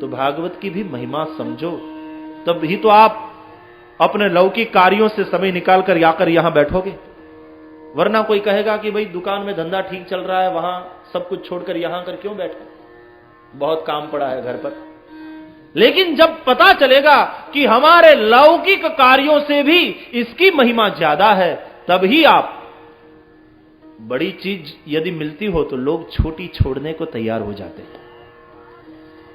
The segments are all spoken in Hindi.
तो भागवत की भी महिमा समझो, तब ही तो आप अपने लौकिक कार्यों से समय निकाल कर आकर यहां बैठोगे। वरना कोई कहेगा कि भाई दुकान में धंधा ठीक चल रहा है, वहां सब कुछ छोड़कर यहां कर क्यों बैठे, बहुत काम पड़ा है घर पर। लेकिन जब पता चलेगा कि हमारे लौकिक कार्यों से भी इसकी महिमा ज्यादा है, तभी आप, बड़ी चीज यदि मिलती हो तो लोग छोटी छोड़ने को तैयार हो जाते हैं।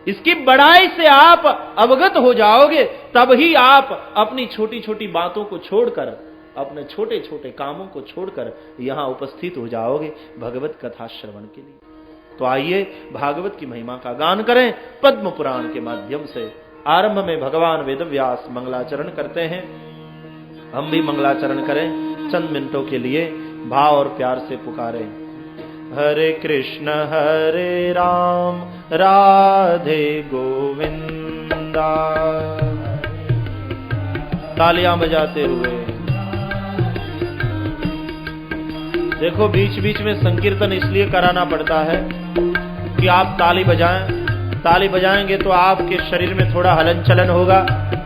इसकी बड़ाई से आप अवगत हो जाओगे, तभी आप अपनी छोटी छोटी बातों को छोड़कर, अपने छोटे छोटे कामों को छोड़कर यहां उपस्थित हो जाओगे भगवत कथा श्रवण के लिए। तो आइए भागवत की महिमा का गान करें पद्म पुराण के माध्यम से। आरंभ में भगवान वेदव्यास मंगलाचरण करते हैं, हम भी मंगलाचरण करें। चंद मिनटों के लिए भाव और प्यार से पुकारे, हरे कृष्ण हरे राम राधे गोविंदा। तालियां बजाते हुए देखो, बीच बीच में संकीर्तन इसलिए कराना पड़ता है कि आप ताली बजाएं। ताली बजाएंगे तो आपके शरीर में थोड़ा हलन चलन होगा,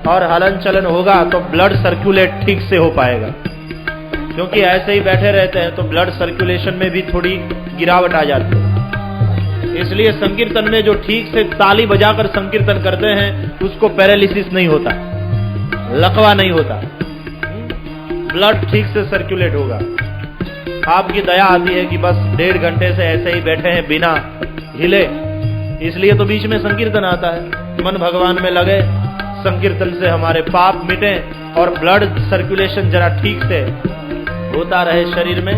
और हलन चलन होगा तो ब्लड सर्कुलेट ठीक से हो पाएगा। क्योंकि ऐसे ही बैठे रहते हैं तो ब्लड सर्कुलेशन में भी थोड़ी गिरावट आ जाती है। इसलिए संकीर्तन में जो ठीक से ताली बजाकर संकीर्तन करते हैं उसको पैरालिसिस नहीं होता, लकवा नहीं होता, ब्लड ठीक से सर्कुलेट होगा। आपकी दया आती है कि बस 1.5 घंटे से ऐसे ही बैठे हैं बिना हिले, इसलिए तो बीच में संकीर्तन आता है। मन भगवान में लगे, संकीर्तन से हमारे पाप मिटे और ब्लड सर्कुलेशन जरा ठीक से होता रहे शरीर में।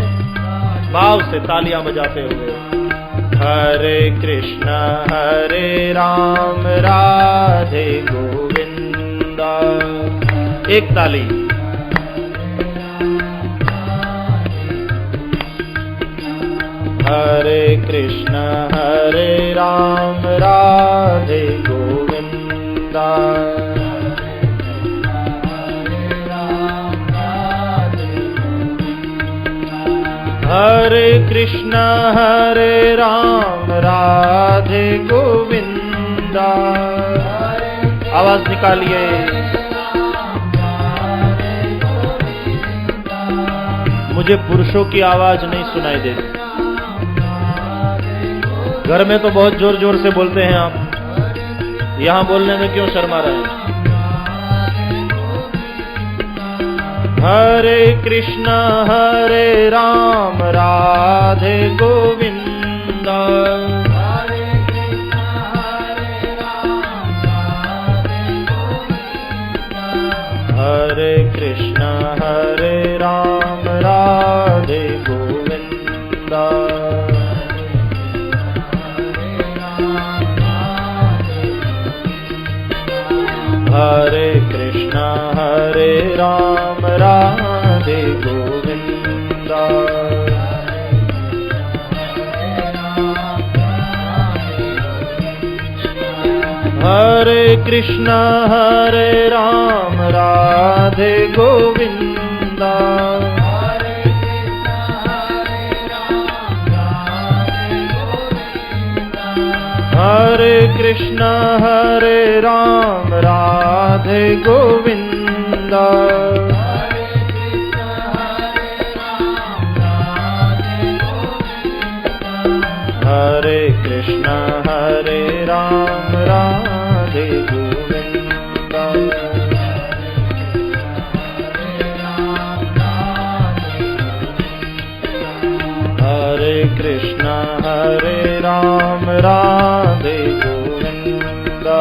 भाव से तालियां बजाते हुए, हरे कृष्ण हरे राम राधे गोविंदा। एक ताली, हरे कृष्ण हरे राम राधे गोविंदा। हरे कृष्ण हरे राम राधे गोविंदा। आवाज निकालिए, मुझे पुरुषों की आवाज नहीं सुनाई देती। घर में तो बहुत जोर जोर से बोलते हैं आप, यहां बोलने में क्यों शर्मा रहे हैं? हरे कृष्ण हरे राम राधे गोविंदा। हरे कृष्ण हरे राम राधे गोविंदा। हरे कृष्ण हरे राम राधे गोविंदा। हरे कृष्ण हरे राम राधे गोविंदा। हरे कृष्ण हरे राम राधे गोविंदा। हरे कृष्ण हरे राम राधे गोविंदा। हरे कृष्ण हरे राम राधे गोविंदा।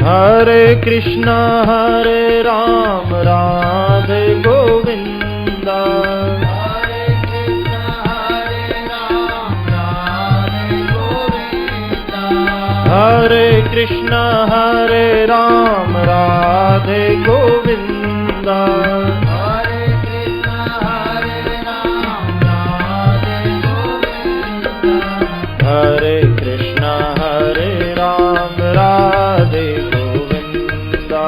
हरे कृष्ण हरे राम राधे गोविंदा। हरे कृष्ण हरे राम राधे गोविंदा। हरे कृष्ण हरे राम राधे गोविंदा।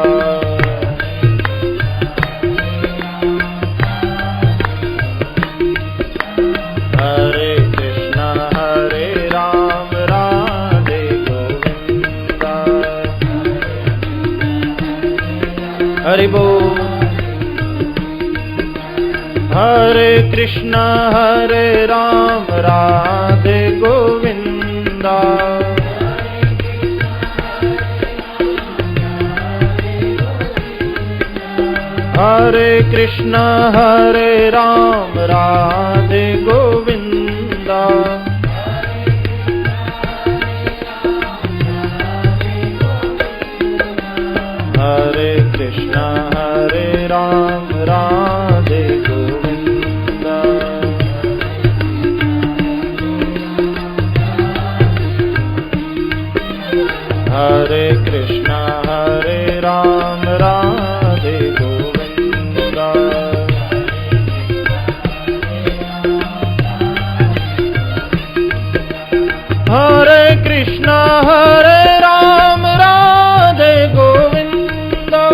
कृष्ण हरे राम राधे गोविंदा। हरे कृष्ण हरे राम राधे गोविंदा। हरे कृष्ण हरे राम राधे गोविंदा। हरे कृष्ण हरे राम राधे गोविंदा। हरे कृष्ण हरे राम राधे गोविंदा।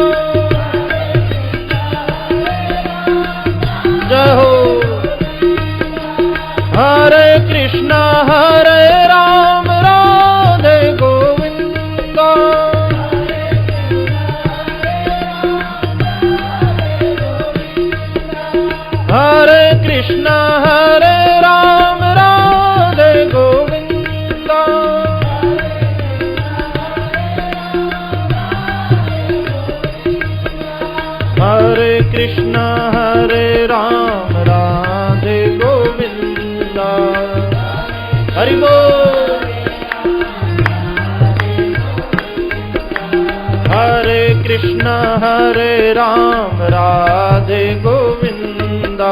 जय हो। हरे कृष्ण हरे राम राधे गोविंदा। हरे कृष्ण हरे राम राधे गोविंदा। हरे कृष्ण हरे राम राधे गोविंदा। हरि बोल। हरे कृष्ण हरे राम राधे गोविंदा।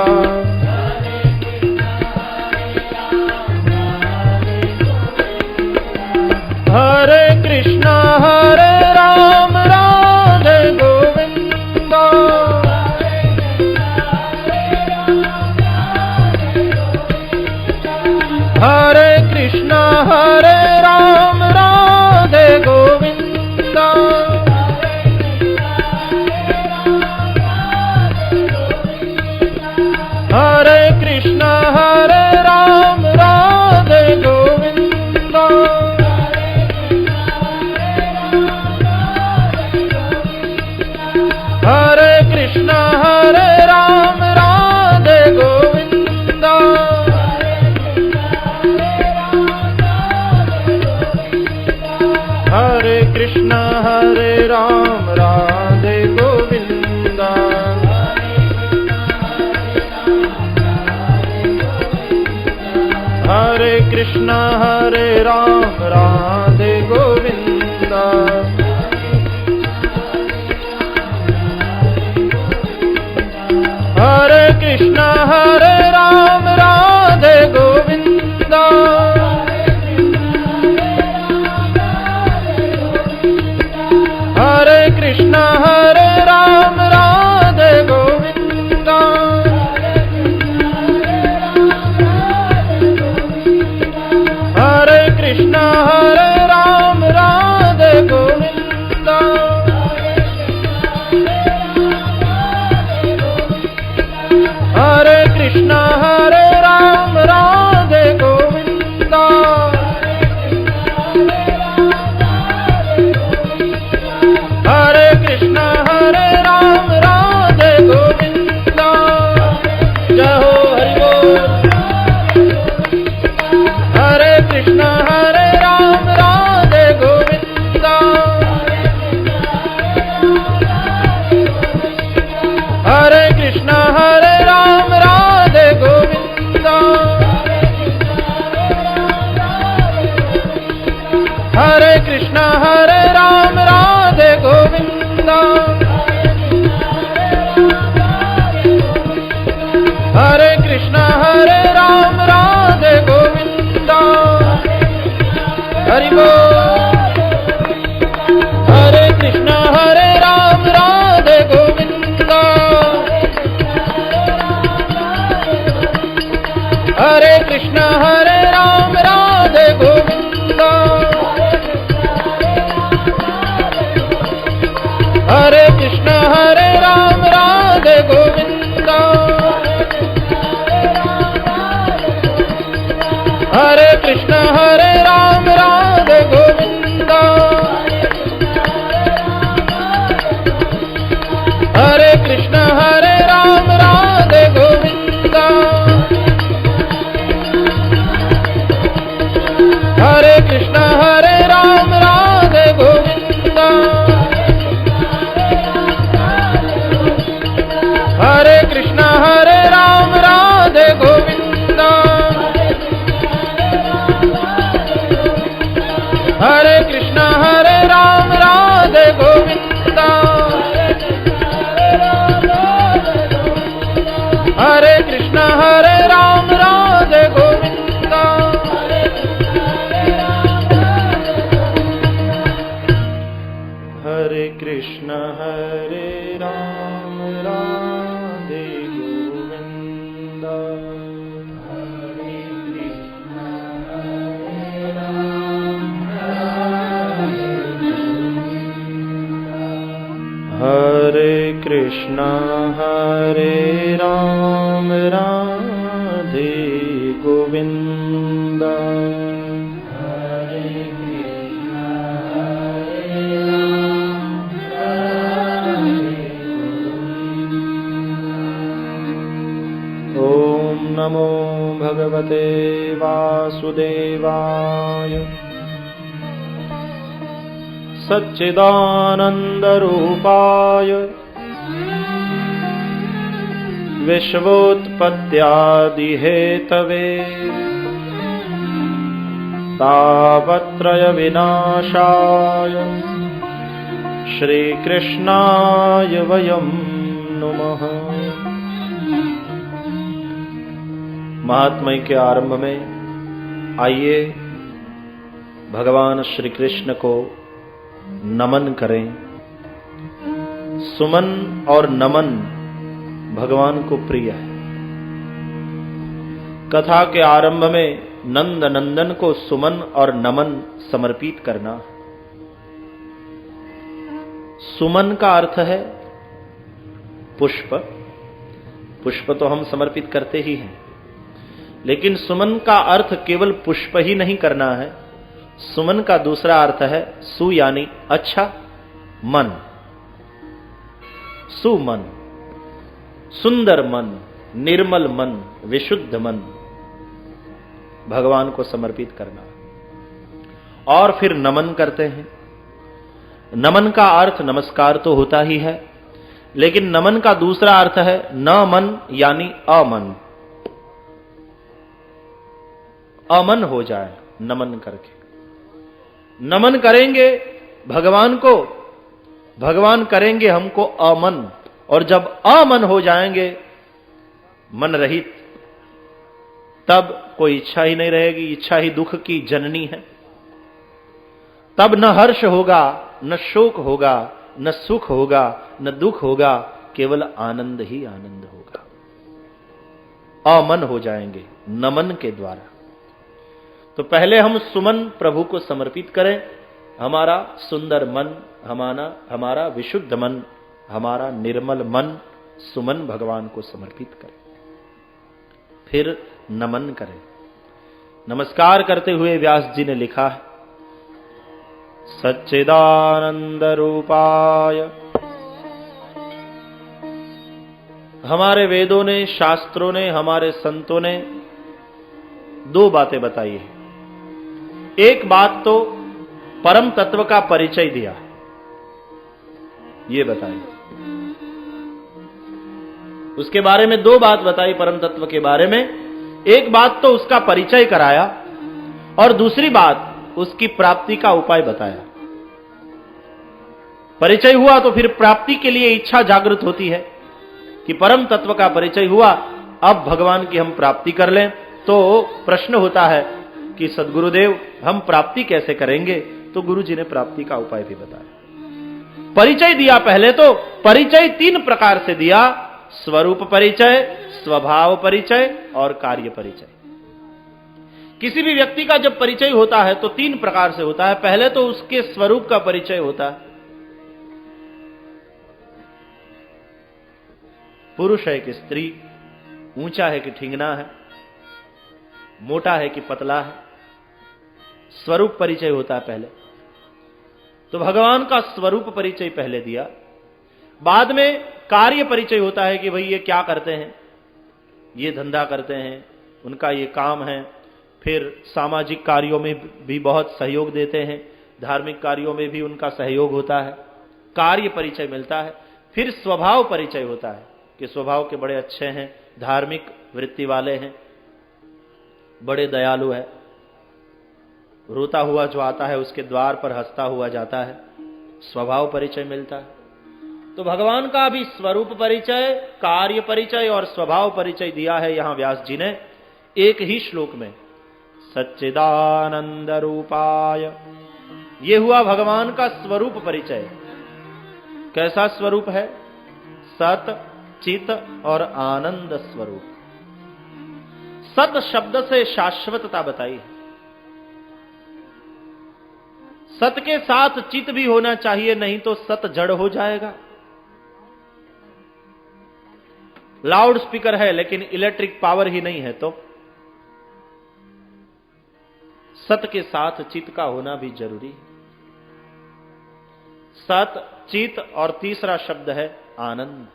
हरे कृष्ण हरे राम राधे गोविंदा। हरे कृष्ण हरे राम राधे गोविंदा। हरे कृष्ण हरे राम राधे गोविंदा। हरे कृष्ण हरे राम राधे गोविंदा। हरे कृष्ण हरे राम राधे गोविंदा। हरे कृष्ण हरे राम राधे गोविंदा। हरे कृष्ण हरे राम राधे गोविंदा। हरे कृष्ण हरे राम राधे गोविंदा। हरे कृष्ण हरे राम राधे गोविंदा। हरे कृष्ण हरे राम राधे गोविंदा। हरे कृष्ण हरे राम राधे गोविंदा। जय हो। हरि बोल। हरे कृष्ण हरे राम राधे गोविंदा। हरे कृष्ण हरे राम राधे गोविंदा। हरे कृष्ण हरे राम राधे गोविंदा। हरे कृष्ण हरे राम राधे गोविंदा। हरि बोल। हरे कृष्ण हरे राम राधे गोविंदा। हरे कृष्ण हरे राम राधे गोविंदा। हरे कृष्ण हरे राम राधे गोविंदा। हरे कृष्ण हरे राम राधे गोविंदा। हरे कृष्ण हरे राम राधे गोविंदा। कृष्ण हरे राम राधे गोविंद हरे कृष्ण हरे राम राधे गोविंद। ओम नमो भगवते वासुदेवाय सच्चिदानन्दरूपाय विश्वोत्पत्त्यादिहेतवे तापत्रयविनाशाय श्रीकृष्णाय वयं नुमः। महात्म्य के आरंभ में आइए भगवान श्री कृष्ण को नमन करें। सुमन और नमन भगवान को प्रिय है। कथा के आरंभ में नंद नंदन को सुमन और नमन समर्पित करना। सुमन का अर्थ है पुष्प। पुष्प तो हम समर्पित करते ही हैं, लेकिन सुमन का अर्थ केवल पुष्प ही नहीं करना है। सुमन का दूसरा अर्थ है सु यानी अच्छा, मन, सुमन, सुंदर मन, निर्मल मन, विशुद्ध मन भगवान को समर्पित करना। और फिर नमन करते हैं। नमन का अर्थ नमस्कार तो होता ही है, लेकिन नमन का दूसरा अर्थ है न मन यानी अमन। अमन हो जाए नमन करके। नमन करेंगे भगवान को, भगवान करेंगे हमको अमन, और जब अमन हो जाएंगे मन रहित, तब कोई इच्छा ही नहीं रहेगी। इच्छा ही दुख की जननी है। तब न हर्ष होगा, न शोक होगा, न सुख होगा, न दुख होगा, केवल आनंद ही आनंद होगा। अमन हो जाएंगे नमन के द्वारा। तो पहले हम सुमन प्रभु को समर्पित करें। हमारा सुंदर मन, हमारा विशुद्ध मन, हमारा निर्मल मन सुमन भगवान को समर्पित करें। फिर नमन करें। नमस्कार करते हुए व्यास जी ने लिखा है, सच्चिदानंद रूपाय। हमारे वेदों ने, शास्त्रों ने, हमारे संतों ने दो बातें बताई है। एक बात तो परम तत्व का परिचय दिया, ये बताई। उसके बारे में दो बात बताई परम तत्व के बारे में। एक बात तो उसका परिचय कराया, और दूसरी बात उसकी प्राप्ति का उपाय बताया। परिचय हुआ तो फिर प्राप्ति के लिए इच्छा जागृत होती है कि परम तत्व का परिचय हुआ, अब भगवान की हम प्राप्ति कर लें। तो प्रश्न होता है कि सद्गुरुदेव हम प्राप्ति कैसे करेंगे? तो गुरु जी ने प्राप्ति का उपाय भी बताया। परिचय दिया पहले तो। परिचय तीन प्रकार से दिया, स्वरूप परिचय, स्वभाव परिचय और कार्य परिचय। किसी भी व्यक्ति का जब परिचय होता है तो तीन प्रकार से होता है। पहले तो उसके स्वरूप का परिचय होता है। पुरुष है कि स्त्री, ऊंचा है कि ठिंगना है, मोटा है कि पतला है, स्वरूप परिचय होता है पहले। तो भगवान का स्वरूप परिचय पहले दिया। बाद में कार्य परिचय होता है कि भाई ये क्या करते हैं, ये धंधा करते हैं, उनका ये काम है। फिर सामाजिक कार्यों में भी बहुत सहयोग देते हैं, धार्मिक कार्यों में भी उनका सहयोग होता है, कार्य परिचय मिलता है। फिर स्वभाव परिचय होता है कि स्वभाव के बड़े अच्छे हैं, धार्मिक वृत्ति वाले हैं, बड़े दयालु है, रोता हुआ जो आता है उसके द्वार पर हंसता हुआ जाता है, स्वभाव परिचय मिलता है। तो भगवान का भी स्वरूप परिचय, कार्य परिचय और स्वभाव परिचय दिया है यहां व्यास जी ने एक ही श्लोक में। सच्चिदानंद रूपाय, ये हुआ भगवान का स्वरूप परिचय। कैसा स्वरूप है? सत, चित और आनंद स्वरूप। सत शब्द से शाश्वतता बताई। सत के साथ चित भी होना चाहिए, नहीं तो सत जड़ हो जाएगा। लाउड स्पीकर है लेकिन इलेक्ट्रिक पावर ही नहीं है, तो सत के साथ चित का होना भी जरूरी है। सत, चित और तीसरा शब्द है आनंद।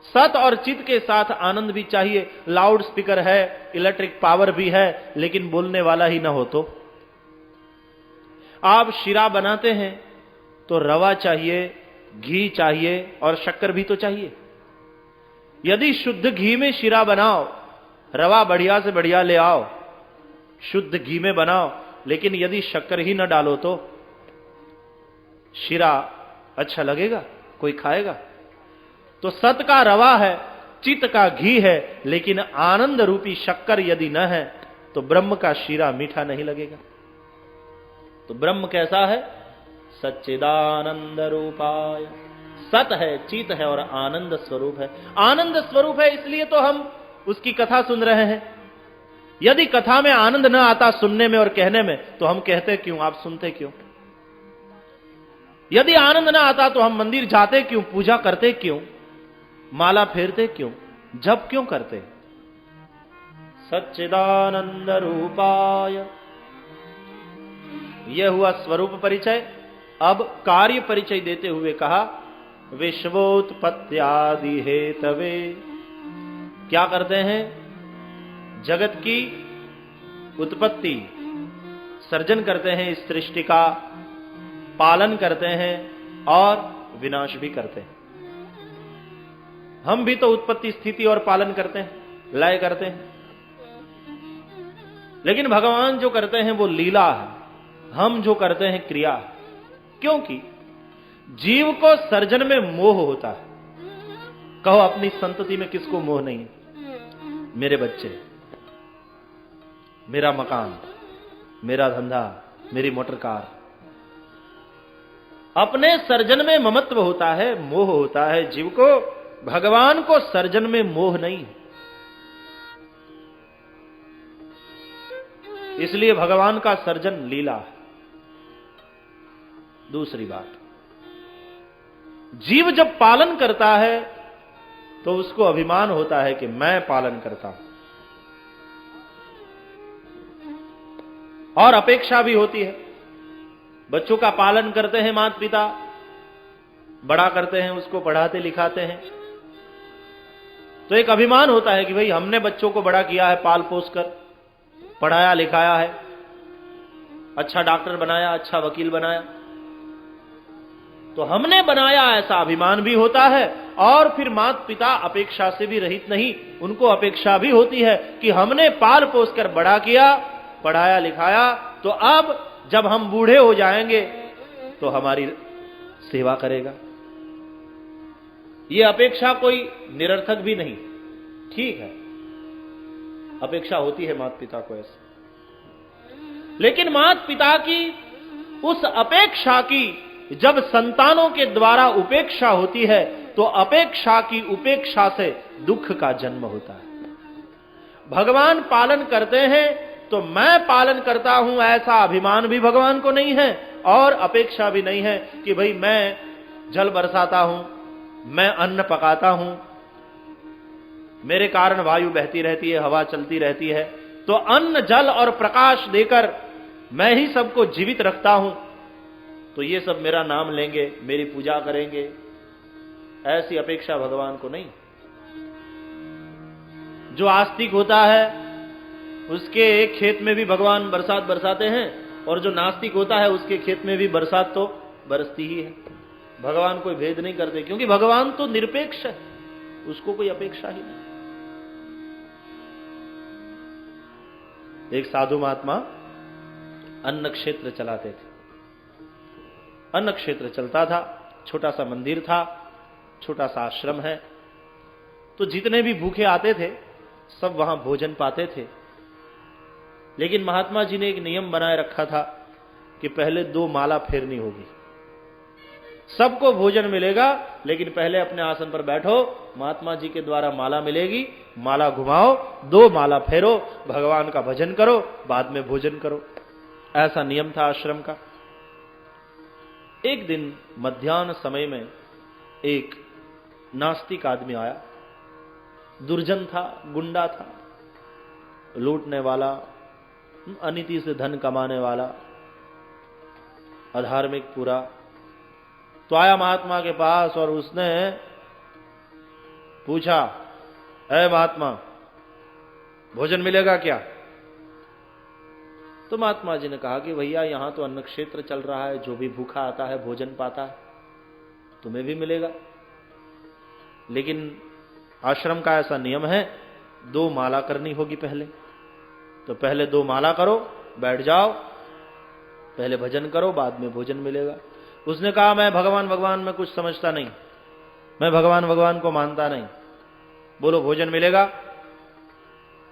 सत और चित के साथ आनंद भी चाहिए। लाउड स्पीकर है, इलेक्ट्रिक पावर भी है, लेकिन बोलने वाला ही ना हो तो। आप शीरा बनाते हैं तो रवा चाहिए, घी चाहिए और शक्कर भी तो चाहिए। यदि शुद्ध घी में शीरा बनाओ, रवा बढ़िया से बढ़िया ले आओ, शुद्ध घी में बनाओ, लेकिन यदि शक्कर ही न डालो तो शीरा अच्छा लगेगा? कोई खाएगा? तो सत का रवा है, चित्त का घी है, लेकिन आनंद रूपी शक्कर यदि न है तो ब्रह्म का शीरा मीठा नहीं लगेगा। तो ब्रह्म कैसा है? सच्चिदानंद रूपाय। सत है, चित है और आनंद स्वरूप है। आनंद स्वरूप है इसलिए तो हम उसकी कथा सुन रहे हैं। यदि कथा में आनंद न आता सुनने में और कहने में, तो हम कहते क्यों, आप सुनते क्यों? यदि आनंद न आता तो हम मंदिर जाते क्यों, पूजा करते क्यों, माला फेरते क्यों, जप क्यों करते? सच्चिदानंद रूपाय, यह हुआ स्वरूप परिचय। अब कार्य परिचय देते हुए कहा विश्वोत्पत्त्यादि हेतवे। क्या करते हैं? जगत की उत्पत्ति, सर्जन करते हैं, इस सृष्टि का पालन करते हैं और विनाश भी करते हैं। हम भी तो उत्पत्ति, स्थिति और पालन करते हैं, लय करते हैं। लेकिन भगवान जो करते हैं वो लीला है, हम जो करते हैं क्रिया है। क्योंकि जीव को सर्जन में मोह होता है। कहो अपनी संतति में किसको मोह नहीं है? मेरे बच्चे, मेरा मकान, मेरा धंधा, मेरी मोटर कार। अपने सर्जन में ममत्व होता है, मोह होता है जीव को। भगवान को सर्जन में मोह नहीं है। इसलिए भगवान का सर्जन लीला है। दूसरी बात, जीव जब पालन करता है तो उसको अभिमान होता है कि मैं पालन करता हूं, और अपेक्षा भी होती है। बच्चों का पालन करते हैं माता पिता, बड़ा करते हैं, उसको पढ़ाते लिखाते हैं, तो एक अभिमान होता है कि भाई हमने बच्चों को बड़ा किया है, पाल पोस कर पढ़ाया लिखाया है, अच्छा डॉक्टर बनाया, अच्छा वकील बनाया, तो हमने बनाया, ऐसा अभिमान भी होता है। और फिर माता पिता अपेक्षा से भी रहित नहीं, उनको अपेक्षा भी होती है कि हमने पाल पोस कर बड़ा किया, पढ़ाया लिखाया, तो अब जब हम बूढ़े हो जाएंगे तो हमारी सेवा करेगा। ये अपेक्षा कोई निरर्थक भी नहीं, ठीक है, अपेक्षा होती है माता पिता को ऐसे। लेकिन माता पिता की उस अपेक्षा की जब संतानों के द्वारा उपेक्षा होती है, तो अपेक्षा की उपेक्षा से दुख का जन्म होता है। भगवान पालन करते हैं तो मैं पालन करता हूं, ऐसा अभिमान भी भगवान को नहीं है, और अपेक्षा भी नहीं है कि भाई मैं जल बरसाता हूं, मैं अन्न पकाता हूं, मेरे कारण वायु बहती रहती है, हवा चलती रहती है, तो अन्न जल और प्रकाश देकर मैं ही सबको जीवित रखता हूं, तो ये सब मेरा नाम लेंगे, मेरी पूजा करेंगे, ऐसी अपेक्षा भगवान को नहीं। जो आस्तिक होता है उसके एक खेत में भी भगवान बरसात बरसाते हैं, और जो नास्तिक होता है उसके खेत में भी बरसात तो बरसती ही है। भगवान कोई भेद नहीं करते, क्योंकि भगवान तो निरपेक्ष है, उसको कोई अपेक्षा ही नहीं। एक साधु महात्मा अन्न क्षेत्र चलाते थे। अन्न क्षेत्र चलता था, छोटा सा मंदिर था, छोटा सा आश्रम है, तो जितने भी भूखे आते थे सब वहां भोजन पाते थे। लेकिन महात्मा जी ने एक नियम बनाए रखा था कि पहले 2 माला फेरनी होगी। सबको भोजन मिलेगा, लेकिन पहले अपने आसन पर बैठो, महात्मा जी के द्वारा माला मिलेगी, माला घुमाओ, 2 माला फेरो, भगवान का भजन करो, बाद में भोजन करो। ऐसा नियम था आश्रम का। एक दिन मध्याह्न समय में एक नास्तिक आदमी आया दुर्जन था, गुंडा था, लूटने वाला, अनीति से धन कमाने वाला, अधार्मिक पूरा। तो आया महात्मा के पास और उसने पूछा, ऐ महात्मा, भोजन मिलेगा क्या? तो महात्मा जी ने कहा कि भैया यहां तो अन्न क्षेत्र चल रहा है, जो भी भूखा आता है भोजन पाता है, तुम्हें भी मिलेगा। लेकिन आश्रम का ऐसा नियम है, 2 माला करनी होगी पहले। तो पहले 2 माला करो, बैठ जाओ, पहले भजन करो, बाद में भोजन मिलेगा। उसने कहा, मैं भगवान भगवान में कुछ समझता नहीं, मैं भगवान भगवान को मानता नहीं, बोलो भोजन मिलेगा?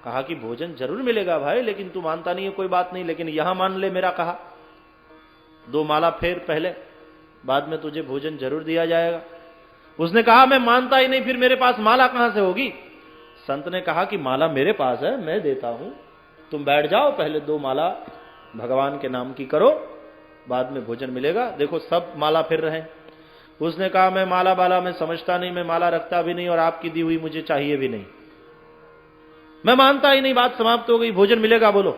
कहा कि भोजन जरूर मिलेगा भाई, लेकिन तू मानता नहीं है, कोई बात नहीं, लेकिन यहां मान ले मेरा कहा। 2 माला फेर पहले, बाद में तुझे भोजन जरूर दिया जाएगा। उसने कहा, मैं मानता ही नहीं, फिर मेरे पास माला कहां से होगी? संत ने कहा कि माला मेरे पास है, मैं देता हूं, तुम बैठ जाओ, पहले 2 माला भगवान के नाम की करो, बाद में भोजन मिलेगा। देखो सब माला फिर रहे हैं। उसने कहा, मैं माला बाला में समझता नहीं, मैं माला रखता भी नहीं, और आपकी दी हुई मुझे चाहिए भी नहीं, मैं मानता ही नहीं, बात समाप्त हो गई, भोजन मिलेगा बोलो।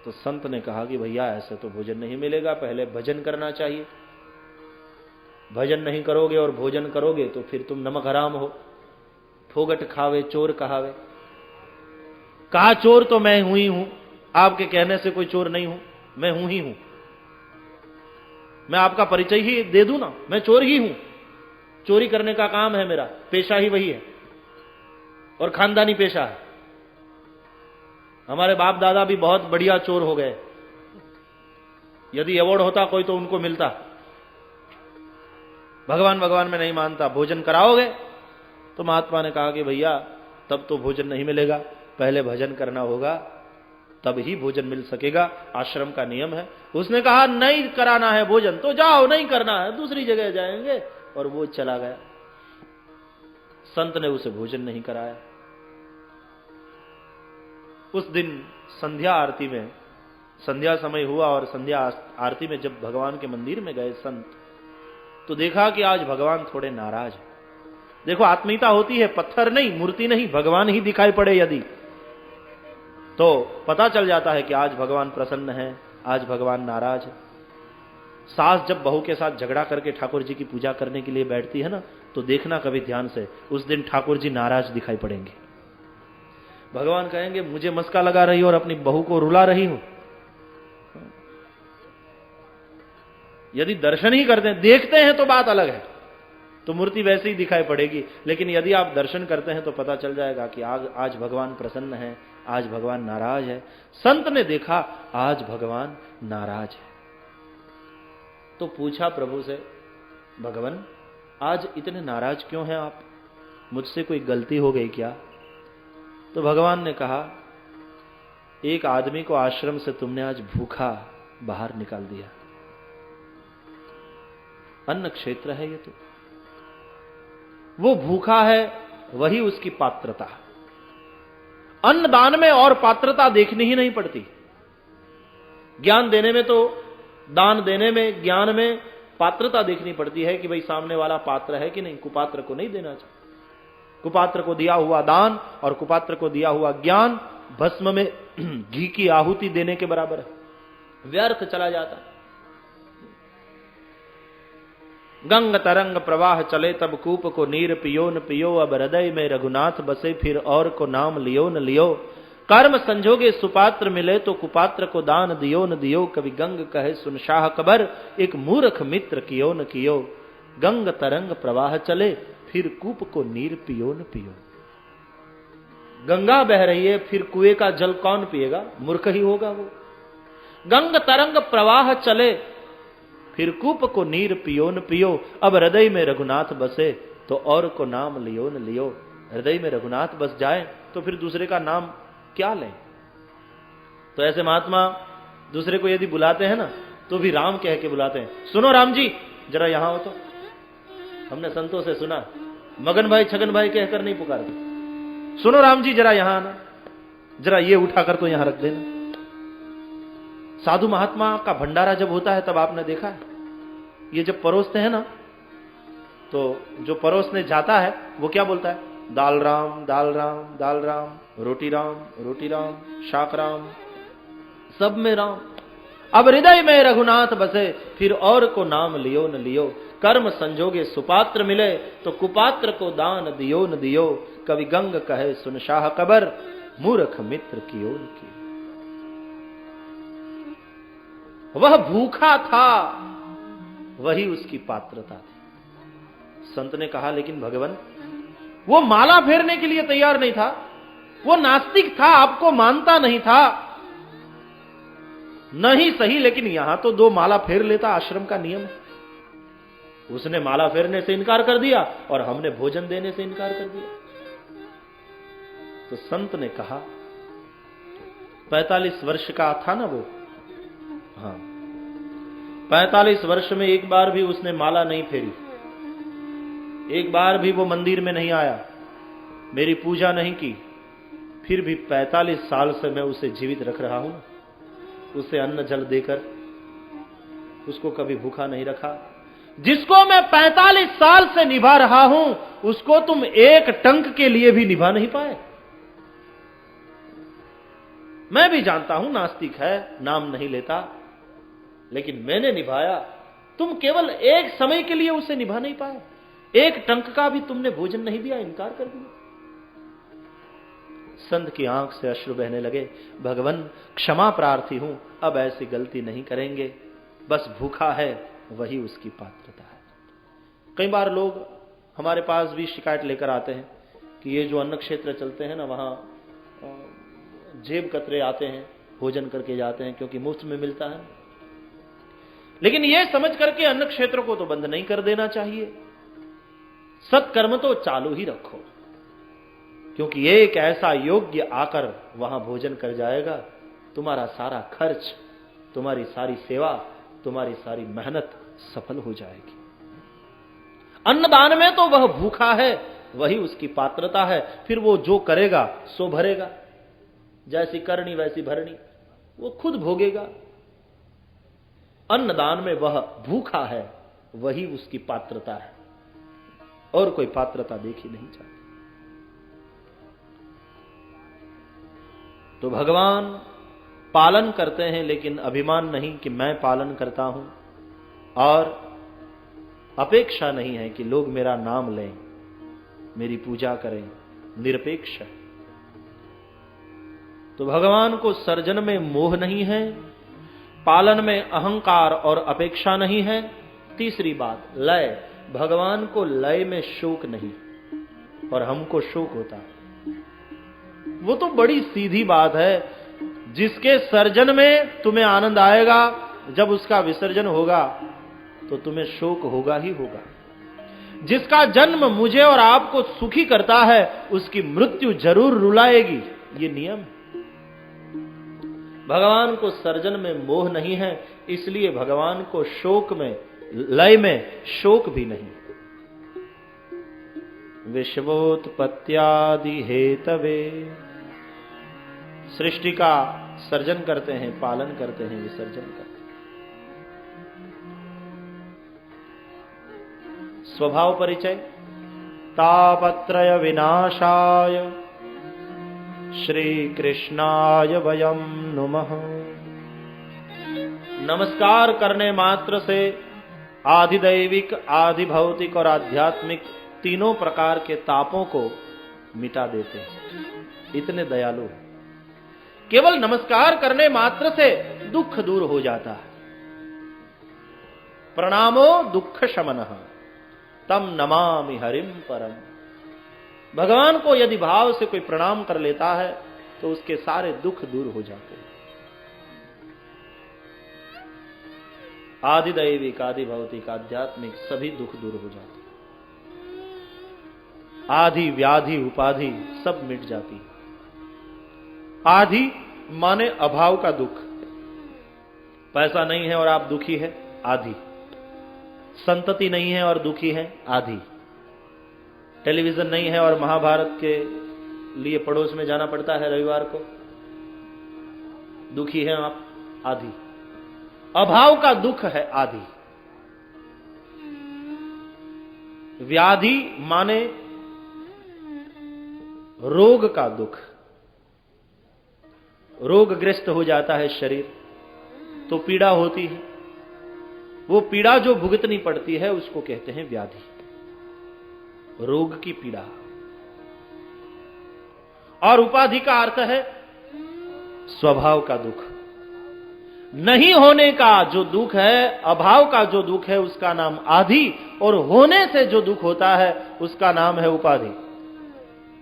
तो संत ने कहा कि भैया ऐसे तो भोजन नहीं मिलेगा, पहले भजन करना चाहिए, भजन नहीं करोगे और भोजन करोगे तो फिर तुम नमक हराम हो, फोगट खावे चोर कहावे। कहा, चोर तो मैं हुई हूं, आपके कहने से कोई चोर नहीं हूं, मैं हूं ही हूं, मैं आपका परिचय ही दे दूं ना, मैं चोर ही हूं, चोरी करने का काम है मेरा, पेशा ही वही है, और खानदानी पेशा है। हमारे बाप दादा भी बहुत बढ़िया चोर हो गए, यदि अवार्ड होता कोई तो उनको मिलता। भगवान भगवान में नहीं मानता, भोजन कराओगे? तो महात्मा ने कहा कि भैया तब तो भोजन नहीं मिलेगा, पहले भजन करना होगा, तब ही भोजन मिल सकेगा, आश्रम का नियम है। उसने कहा, नहीं कराना है भोजन तो जाओ, नहीं करना है दूसरी जगह जाएंगे, और वो चला गया। संत ने उसे भोजन नहीं कराया। उस दिन संध्या आरती में, संध्या समय हुआ और संध्या आरती में जब भगवान के मंदिर में गए संत, तो देखा कि आज भगवान थोड़े नाराज हैं। देखो आत्मीयता होती है, पत्थर नहीं, मूर्ति नहीं, भगवान ही दिखाई पड़े यदि, तो पता चल जाता है कि आज भगवान प्रसन्न है, आज भगवान नाराज है। सास जब बहू के साथ झगड़ा करके ठाकुर जी की पूजा करने के लिए बैठती है ना, तो देखना कभी ध्यान से, उस दिन ठाकुर जी नाराज दिखाई पड़ेंगे। भगवान कहेंगे, मुझे मस्का लगा रही हो और अपनी बहू को रुला रही हो। यदि दर्शन ही करते हैं, देखते हैं तो बात अलग है, तो मूर्ति वैसे ही दिखाई पड़ेगी, लेकिन यदि आप दर्शन करते हैं तो पता चल जाएगा कि आज भगवान प्रसन्न है, आज भगवान नाराज है। संत ने देखा आज भगवान नाराज है, तो पूछा प्रभु से, भगवान आज इतने नाराज क्यों हैं आप, मुझसे कोई गलती हो गई क्या? तो भगवान ने कहा, एक आदमी को आश्रम से तुमने आज भूखा बाहर निकाल दिया, अन्न क्षेत्र है ये, तो वो भूखा है, वही उसकी पात्रता। अन्न दान में और पात्रता देखनी ही नहीं पड़ती। ज्ञान देने में तो, दान देने में, ज्ञान में पात्रता देखनी पड़ती है कि भाई सामने वाला पात्र है कि नहीं। कुपात्र को नहीं देना चाहिए। कुपात्र को दिया हुआ दान और कुपात्र को दिया हुआ ज्ञान भस्म में घी की आहुति देने के बराबर है, व्यर्थ चला जाता है। गंग तरंग प्रवाह चले तब कूप को नीर पियो न पियो, अब हृदय में रघुनाथ बसे फिर और को नाम लियो न लियो। कर्म संजोगे सुपात्र मिले तो कुपात्र को दान दियो न दियो। कवि गंग कहे सुन शाह कबर, एक मूर्ख मित्र कियो न कियो। गंग तरंग प्रवाह चले फिर कूप को नीर पियो न पियो। गंगा बह रही है, फिर कुएं का जल कौन पिएगा? मूर्ख ही होगा वो। गंग तरंग प्रवाह चले फिर कूप को नीर पियो न पियो। अब हृदय में रघुनाथ बसे तो और को नाम लियो न लियो। हृदय में रघुनाथ बस जाए तो फिर दूसरे का नाम क्या लें? तो ऐसे महात्मा दूसरे को यदि बुलाते हैं ना, तो भी राम कह के बुलाते हैं। सुनो राम जी जरा यहां हो। तो हमने संतों से सुना, मगन भाई छगन भाई कहकर नहीं पुकारते। सुनो राम जी जरा यहां आना, जरा ये उठाकर तो यहां रख देना। साधु महात्मा का भंडारा जब होता है तब आपने देखा है, ये जब परोसते हैं ना, तो जो परोसने जाता है वो क्या बोलता है? दाल राम दाल राम दाल राम, रोटी राम शाक राम, सब में राम। अब हृदय में रघुनाथ बसे, फिर और को नाम लियो न लियो। कर्म संजोगे सुपात्र मिले, तो कुपात्र को दान दियो न दियो। कवि गंग कहे सुन शाह कबर, मूर्ख मित्र कियो न कियो। वह भूखा था, वही उसकी पात्रता थी। संत ने कहा लेकिन भगवान, वो माला फेरने के लिए तैयार नहीं था, वो नास्तिक था, आपको मानता नहीं था। नहीं सही, लेकिन यहां तो 2 माला फेर लेता, आश्रम का नियम है। उसने माला फेरने से इनकार कर दिया और हमने भोजन देने से इनकार कर दिया। तो संत ने कहा, 45 वर्ष का था ना वो, हाँ 45 वर्ष में एक बार भी उसने माला नहीं फेरी, एक बार भी वो मंदिर में नहीं आया, मेरी पूजा नहीं की। फिर भी 45 साल से मैं उसे जीवित रख रहा हूं, उसे अन्न जल देकर, उसको कभी भूखा नहीं रखा। जिसको मैं 45 साल से निभा रहा हूं, उसको तुम एक टंक के लिए भी निभा नहीं पाए। मैं भी जानता हूं नास्तिक है, नाम नहीं लेता, लेकिन मैंने निभाया। तुम केवल एक समय के लिए उसे निभा नहीं पाए, एक टंक का भी तुमने भोजन नहीं दिया, इनकार कर दिया। संत की आंख से अश्रु बहने लगे। भगवान क्षमा प्रार्थी हूं, अब ऐसी गलती नहीं करेंगे, बस भूखा है वही उसकी पात्रता है। कई बार लोग हमारे पास भी शिकायत लेकर आते हैं कि ये जो अन्न क्षेत्र चलते हैं ना, वहां जेब कतरे आते हैं, भोजन करके जाते हैं क्योंकि मुफ्त में मिलता है। लेकिन यह समझ करके अन्न क्षेत्र को तो बंद नहीं कर देना चाहिए, सत्कर्म तो चालू ही रखो, क्योंकि एक ऐसा योग्य आकर वहां भोजन कर जाएगा, तुम्हारा सारा खर्च, तुम्हारी सारी सेवा, तुम्हारी सारी मेहनत सफल हो जाएगी। अन्नदान में तो वह भूखा है, वही उसकी पात्रता है। फिर वो जो करेगा सो भरेगा, जैसी करनी वैसी भरनी, वो खुद भोगेगा। अन्नदान में वह भूखा है, वही उसकी पात्रता है, और कोई पात्रता देखी नहीं जाती। तो भगवान पालन करते हैं, लेकिन अभिमान नहीं कि मैं पालन करता हूं, और अपेक्षा नहीं है कि लोग मेरा नाम लें, मेरी पूजा करें, निरपेक्ष है। तो भगवान को सर्जन में मोह नहीं है, पालन में अहंकार और अपेक्षा नहीं है। तीसरी बात, लय। भगवान को लय में शोक नहीं, और हमको शोक होता है। वो तो बड़ी सीधी बात है। जिसके सर्जन में तुम्हें आनंद आएगा, जब उसका विसर्जन होगा तो तुम्हें शोक होगा ही होगा। जिसका जन्म मुझे और आपको सुखी करता है, उसकी मृत्यु जरूर रुलाएगी, ये नियम है। भगवान को सर्जन में मोह नहीं है, इसलिए भगवान को शोक में, लय में शोक भी नहीं। विश्वोत्पत्त्यादि हेतवे, सृष्टि का सर्जन करते हैं, पालन करते हैं, विसर्जन करते हैं। स्वभाव परिचय। तापत्रय विनाशाय श्री कृष्णाय वयम नुमः। नमस्कार करने मात्र से आधिदैविक, आधि भौतिक और आध्यात्मिक तीनों प्रकार के तापों को मिटा देते हैं, इतने दयालु। केवल नमस्कार करने मात्र से दुख दूर हो जाता है। प्रणामो दुख शमनः तम नमामि हरिम परम। भगवान को यदि भाव से कोई प्रणाम कर लेता है तो उसके सारे दुख दूर हो जाते हैं। आदि दैविक, आदि भौतिक, आध्यात्मिक सभी दुख दूर हो जाते हैं। आदि व्याधि उपाधि सब मिट जाती है। आदि माने अभाव का दुख, पैसा नहीं है और आप दुखी है, आदि। संतति नहीं है और दुखी है, आदि। टेलीविजन नहीं है और महाभारत के लिए पड़ोस में जाना पड़ता है रविवार को, दुखी हैं आप, आदि। अभाव का दुख है, आदि। व्याधि माने रोग का दुख, रोगग्रस्त हो जाता है शरीर तो पीड़ा होती है। वो पीड़ा जो भुगतनी पड़ती है उसको कहते हैं व्याधि, रोग की पीड़ा। और उपाधि का अर्थ है स्वभाव का दुख। नहीं होने का जो दुख है, अभाव का जो दुख है, उसका नाम आधि, और होने से जो दुख होता है उसका नाम है उपाधि।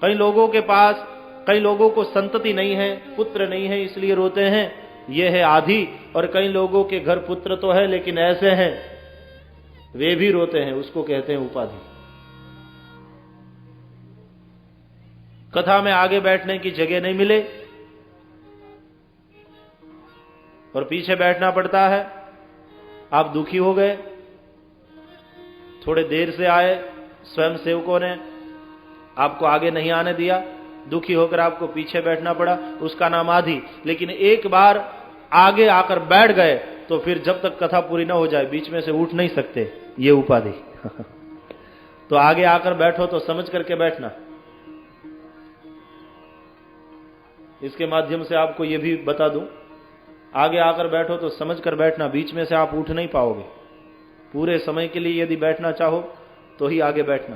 कई लोगों के पास, कई लोगों को संतति नहीं है, पुत्र नहीं है, इसलिए रोते हैं, यह है आधि। और कई लोगों के घर पुत्र तो है लेकिन ऐसे हैं, वे भी रोते हैं, उसको कहते हैं उपाधि। कथा में आगे बैठने की जगह नहीं मिले और पीछे बैठना पड़ता है, आप दुखी हो गए, थोड़े देर से आए, स्वयं सेवकों ने आपको आगे नहीं आने दिया, दुखी होकर आपको पीछे बैठना पड़ा, उसका नाम आधि। लेकिन एक बार आगे आकर बैठ गए तो फिर जब तक कथा पूरी ना हो जाए बीच में से उठ नहीं सकते, ये उपाधि। तो आगे आकर बैठो तो समझ करके बैठना। इसके माध्यम से आपको यह भी बता दूं, आगे आकर बैठो तो समझ कर बैठना, बीच में से आप उठ नहीं पाओगे। पूरे समय के लिए यदि बैठना चाहो तो ही आगे बैठना,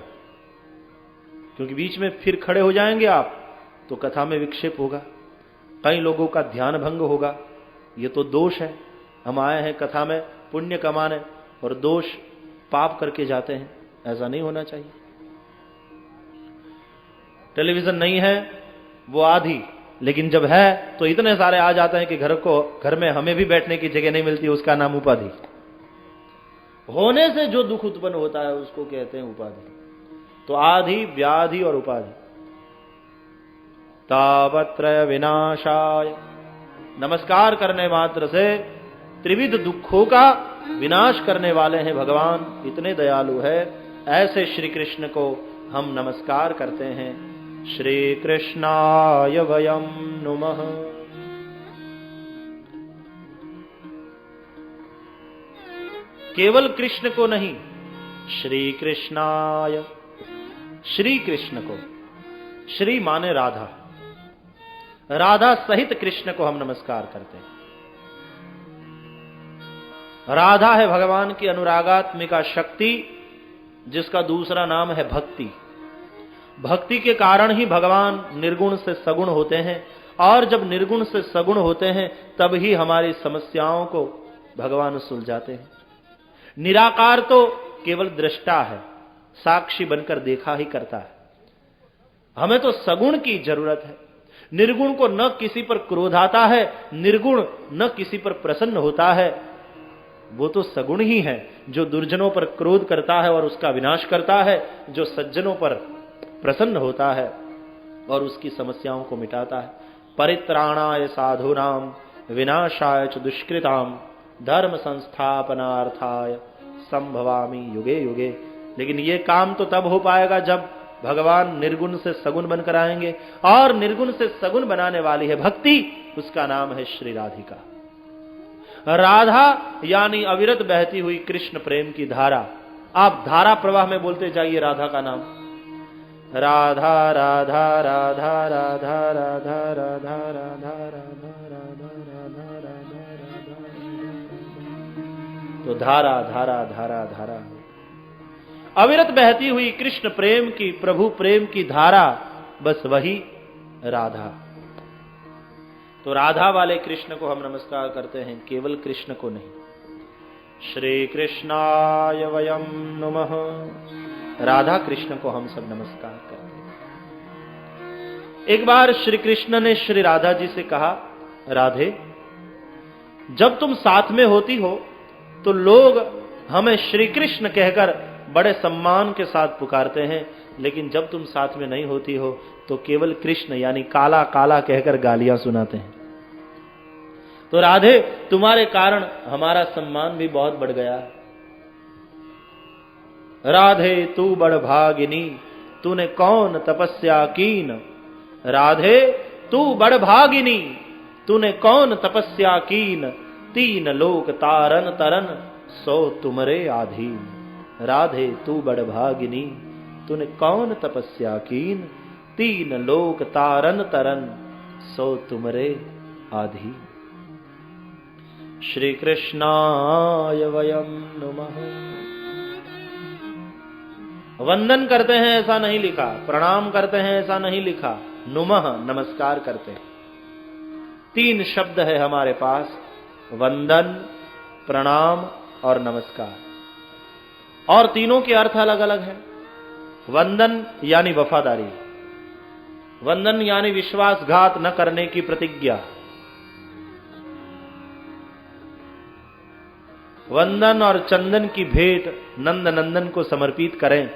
क्योंकि बीच में फिर खड़े हो जाएंगे आप तो कथा में विक्षेप होगा, कई लोगों का ध्यान भंग होगा। ये तो दोष है। हम आए हैं कथा में पुण्य कमाने और दोष पाप करके जाते हैं, ऐसा नहीं होना चाहिए। टेलीविजन नहीं है वो आधी, लेकिन जब है तो इतने सारे आ जाते हैं कि घर में हमें भी बैठने की जगह नहीं मिलती, उसका नाम उपाधि। होने से जो दुख उत्पन्न होता है उसको कहते हैं उपाधि। तो आधि, व्याधि और उपाधि। तावत्रय विनाशाय, नमस्कार करने मात्र से त्रिविध दुखों का विनाश करने वाले हैं भगवान, इतने दयालु है। ऐसे श्री कृष्ण को हम नमस्कार करते हैं। श्री कृष्णाय वयं नुमः। केवल कृष्ण को नहीं, श्री कृष्णाय, श्री कृष्ण को, श्री माने राधा, राधा सहित कृष्ण को हम नमस्कार करते हैं। राधा है भगवान की अनुरागात्मिका शक्ति, जिसका दूसरा नाम है भक्ति। भक्ति के कारण ही भगवान निर्गुण से सगुण होते हैं, और जब निर्गुण से सगुण होते हैं तब ही हमारी समस्याओं को भगवान सुलझाते हैं। निराकार तो केवल दृष्टा है, साक्षी बनकर देखा ही करता है। हमें तो सगुण की जरूरत है। निर्गुण को न किसी पर क्रोध आता है, निर्गुण न किसी पर प्रसन्न होता है। वो तो सगुण ही है जो दुर्जनों पर क्रोध करता है और उसका विनाश करता है, जो सज्जनों पर प्रसन्न होता है और उसकी समस्याओं को मिटाता है। परित्राणाय साधूनाम विनाशाय च दुष्कृताम धर्म संस्थापनार्थाय संभवामि युगे युगे। लेकिन ये काम तो तब हो पाएगा जब भगवान निर्गुण से सगुण बनकर आएंगे, और निर्गुण से सगुण बनाने वाली है भक्ति, उसका नाम है श्री राधिका। राधा यानी अविरत बहती हुई कृष्ण प्रेम की धारा। आप धारा प्रवाह में बोलते जाइए राधा का नाम, राधा राधा राधा राधा राधा राधा राधा राधा राधा राधा। तो धारा धारा धारा धारा, अविरत बहती हुई कृष्ण प्रेम की, प्रभु प्रेम की धारा, बस वही राधा। तो राधा वाले कृष्ण को हम नमस्कार करते हैं, केवल कृष्ण को नहीं। श्री कृष्णाय वयं नुमः। राधा कृष्ण को हम सब नमस्कार करते हैं। एक बार श्री कृष्ण ने श्री राधा जी से कहा, राधे, जब तुम साथ में होती हो तो लोग हमें श्री कृष्ण कहकर बड़े सम्मान के साथ पुकारते हैं, लेकिन जब तुम साथ में नहीं होती हो तो केवल कृष्ण यानी काला काला कहकर गालियां सुनाते हैं। तो राधे, तुम्हारे कारण हमारा सम्मान भी बहुत बढ़ गया। राधे तू बड़ भागिनी, तूने कौन तपस्या कीन। राधे तू बड़ भागिनी, तूने कौन तपस्या कीन। तीन लोक तारन तरन, सो तुमरे आधीन। राधे तू बड़ भागिनी, तूने कौन तपस्या कीन। तीन लोक तारन तरन, सो तुमरे आधी। श्री कृष्णाय वयम नमः। वंदन करते हैं ऐसा नहीं लिखा, प्रणाम करते हैं ऐसा नहीं लिखा, नुमः नमस्कार करते हैं। तीन शब्द है हमारे पास, वंदन, प्रणाम और नमस्कार, और तीनों के अर्थ अलग अलग हैं। वंदन यानी वफादारी, वंदन यानी विश्वासघात न करने की प्रतिज्ञा, वंदन और चंदन की भेंट नंद नंदन को समर्पित करें,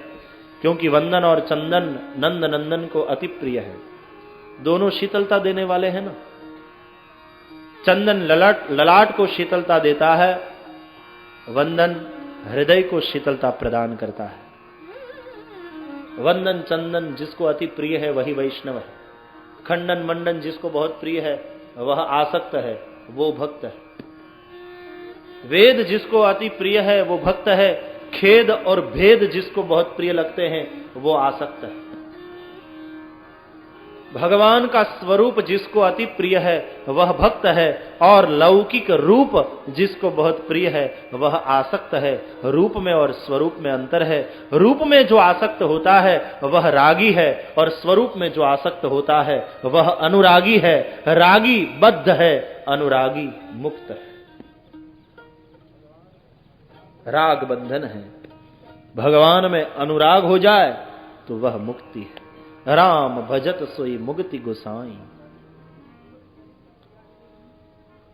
क्योंकि वंदन और चंदन नंद नंदन को अति प्रिय है। दोनों शीतलता देने वाले हैं ना। चंदन ललाट को शीतलता देता है, वंदन हृदय को शीतलता प्रदान करता है। वंदन चंदन जिसको अति प्रिय है वही वैष्णव है। खंडन मंडन जिसको बहुत प्रिय है वह आसक्त है, वो भक्त है। वेद जिसको अति प्रिय है वो भक्त है। खेद और भेद जिसको बहुत प्रिय लगते हैं वो आसक्त है। भगवान का स्वरूप जिसको अति प्रिय है वह भक्त है, और लौकिक रूप जिसको बहुत प्रिय है वह आसक्त है। रूप में और स्वरूप में अंतर है। रूप में जो आसक्त होता है वह रागी है, और स्वरूप में जो आसक्त होता है वह अनुरागी है। रागी बद्ध है, अनुरागी मुक्त है। राग बंधन है। भगवान में अनुराग हो जाए तो वह मुक्ति है। राम भजत सोई मुक्ति गोसाई।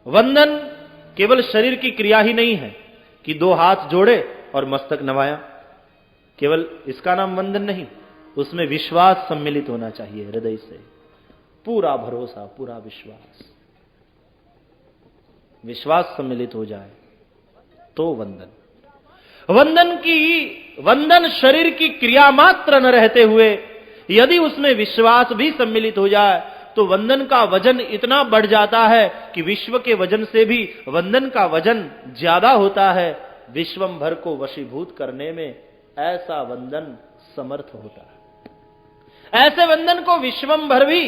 वंदन केवल शरीर की क्रिया ही नहीं है कि दो हाथ जोड़े और मस्तक नवाया, केवल इसका नाम वंदन नहीं, उसमें विश्वास सम्मिलित होना चाहिए। हृदय से पूरा भरोसा, पूरा विश्वास, विश्वास सम्मिलित हो जाए तो वंदन। वंदन शरीर की क्रिया मात्र न रहते हुए यदि उसमें विश्वास भी सम्मिलित हो जाए तो वंदन का वजन इतना बढ़ जाता है कि विश्व के वजन से भी वंदन का वजन ज्यादा होता है। विश्वम भर को वशीभूत करने में ऐसा वंदन समर्थ होता है। ऐसे वंदन को विश्वम भर भी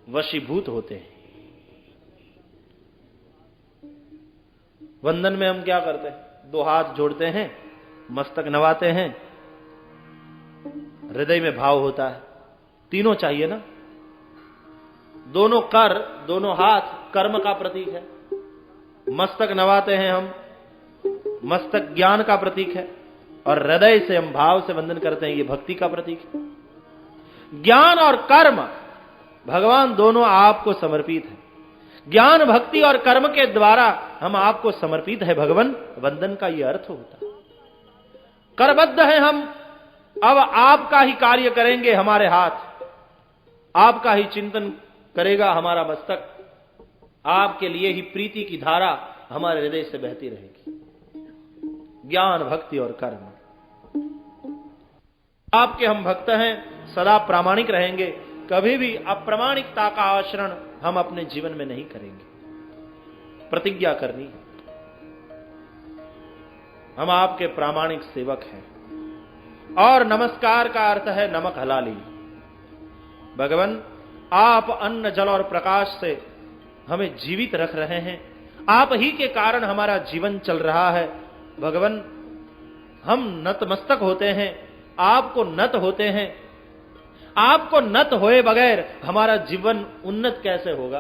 वशीभूत होते हैं। वंदन में हम क्या करते हैं? दो हाथ जोड़ते हैं, मस्तक नवाते हैं, हृदय में भाव होता है। तीनों चाहिए ना। दोनों कर, दोनों हाथ कर्म का प्रतीक है। मस्तक नवाते हैं हम, मस्तक ज्ञान का प्रतीक है, और हृदय से हम भाव से वंदन करते हैं, ये भक्ति का प्रतीक है। ज्ञान और कर्म भगवान दोनों आपको समर्पित है। ज्ञान भक्ति और कर्म के द्वारा हम आपको समर्पित है भगवान। वंदन का यह अर्थ होता है। करबद्ध है हम, अब आपका ही कार्य करेंगे हमारे हाथ, आपका ही चिंतन करेगा हमारा मस्तक, आपके लिए ही प्रीति की धारा हमारे हृदय से बहती रहेगी। ज्ञान भक्ति और कर्म, आपके हम भक्त हैं, सदा प्रामाणिक रहेंगे। कभी भी अप्रामाणिकता का आचरण हम अपने जीवन में नहीं करेंगे। प्रतिज्ञा करनी, हम आपके प्रामाणिक सेवक हैं। और नमस्कार का अर्थ है नमक हलाली। भगवान, आप अन्न जल और प्रकाश से हमें जीवित रख रहे हैं, आप ही के कारण हमारा जीवन चल रहा है। भगवान, हम नतमस्तक होते हैं, आपको नत होते हैं। आपको नत होए बगैर हमारा जीवन उन्नत कैसे होगा?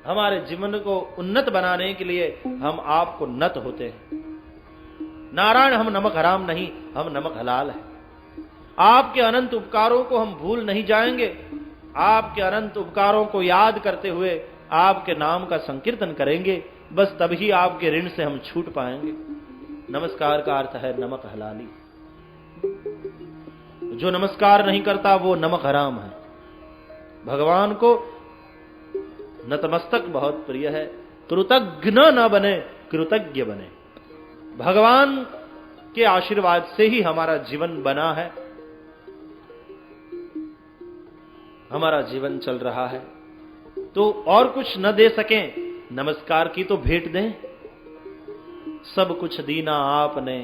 हमारे जीवन को उन्नत बनाने के लिए हम आपको नत होते हैं। नारायण, हम नमक हराम नहीं, हम नमक हलाल है। आपके अनंत उपकारों को हम भूल नहीं जाएंगे। आपके अनंत उपकारों को याद करते हुए आपके नाम का संकीर्तन करेंगे। बस तभी आपके ऋण से हम छूट पाएंगे। नमस्कार का अर्थ है नमक हलाली। जो नमस्कार नहीं करता वो नमक हराम है। भगवान को नतमस्तक बहुत प्रिय है। कृतज्ञ न बने, कृतज्ञ बने। भगवान के आशीर्वाद से ही हमारा जीवन बना है, हमारा जीवन चल रहा है। तो और कुछ न दे सकें, नमस्कार की तो भेंट दें। सब कुछ दीना आपने,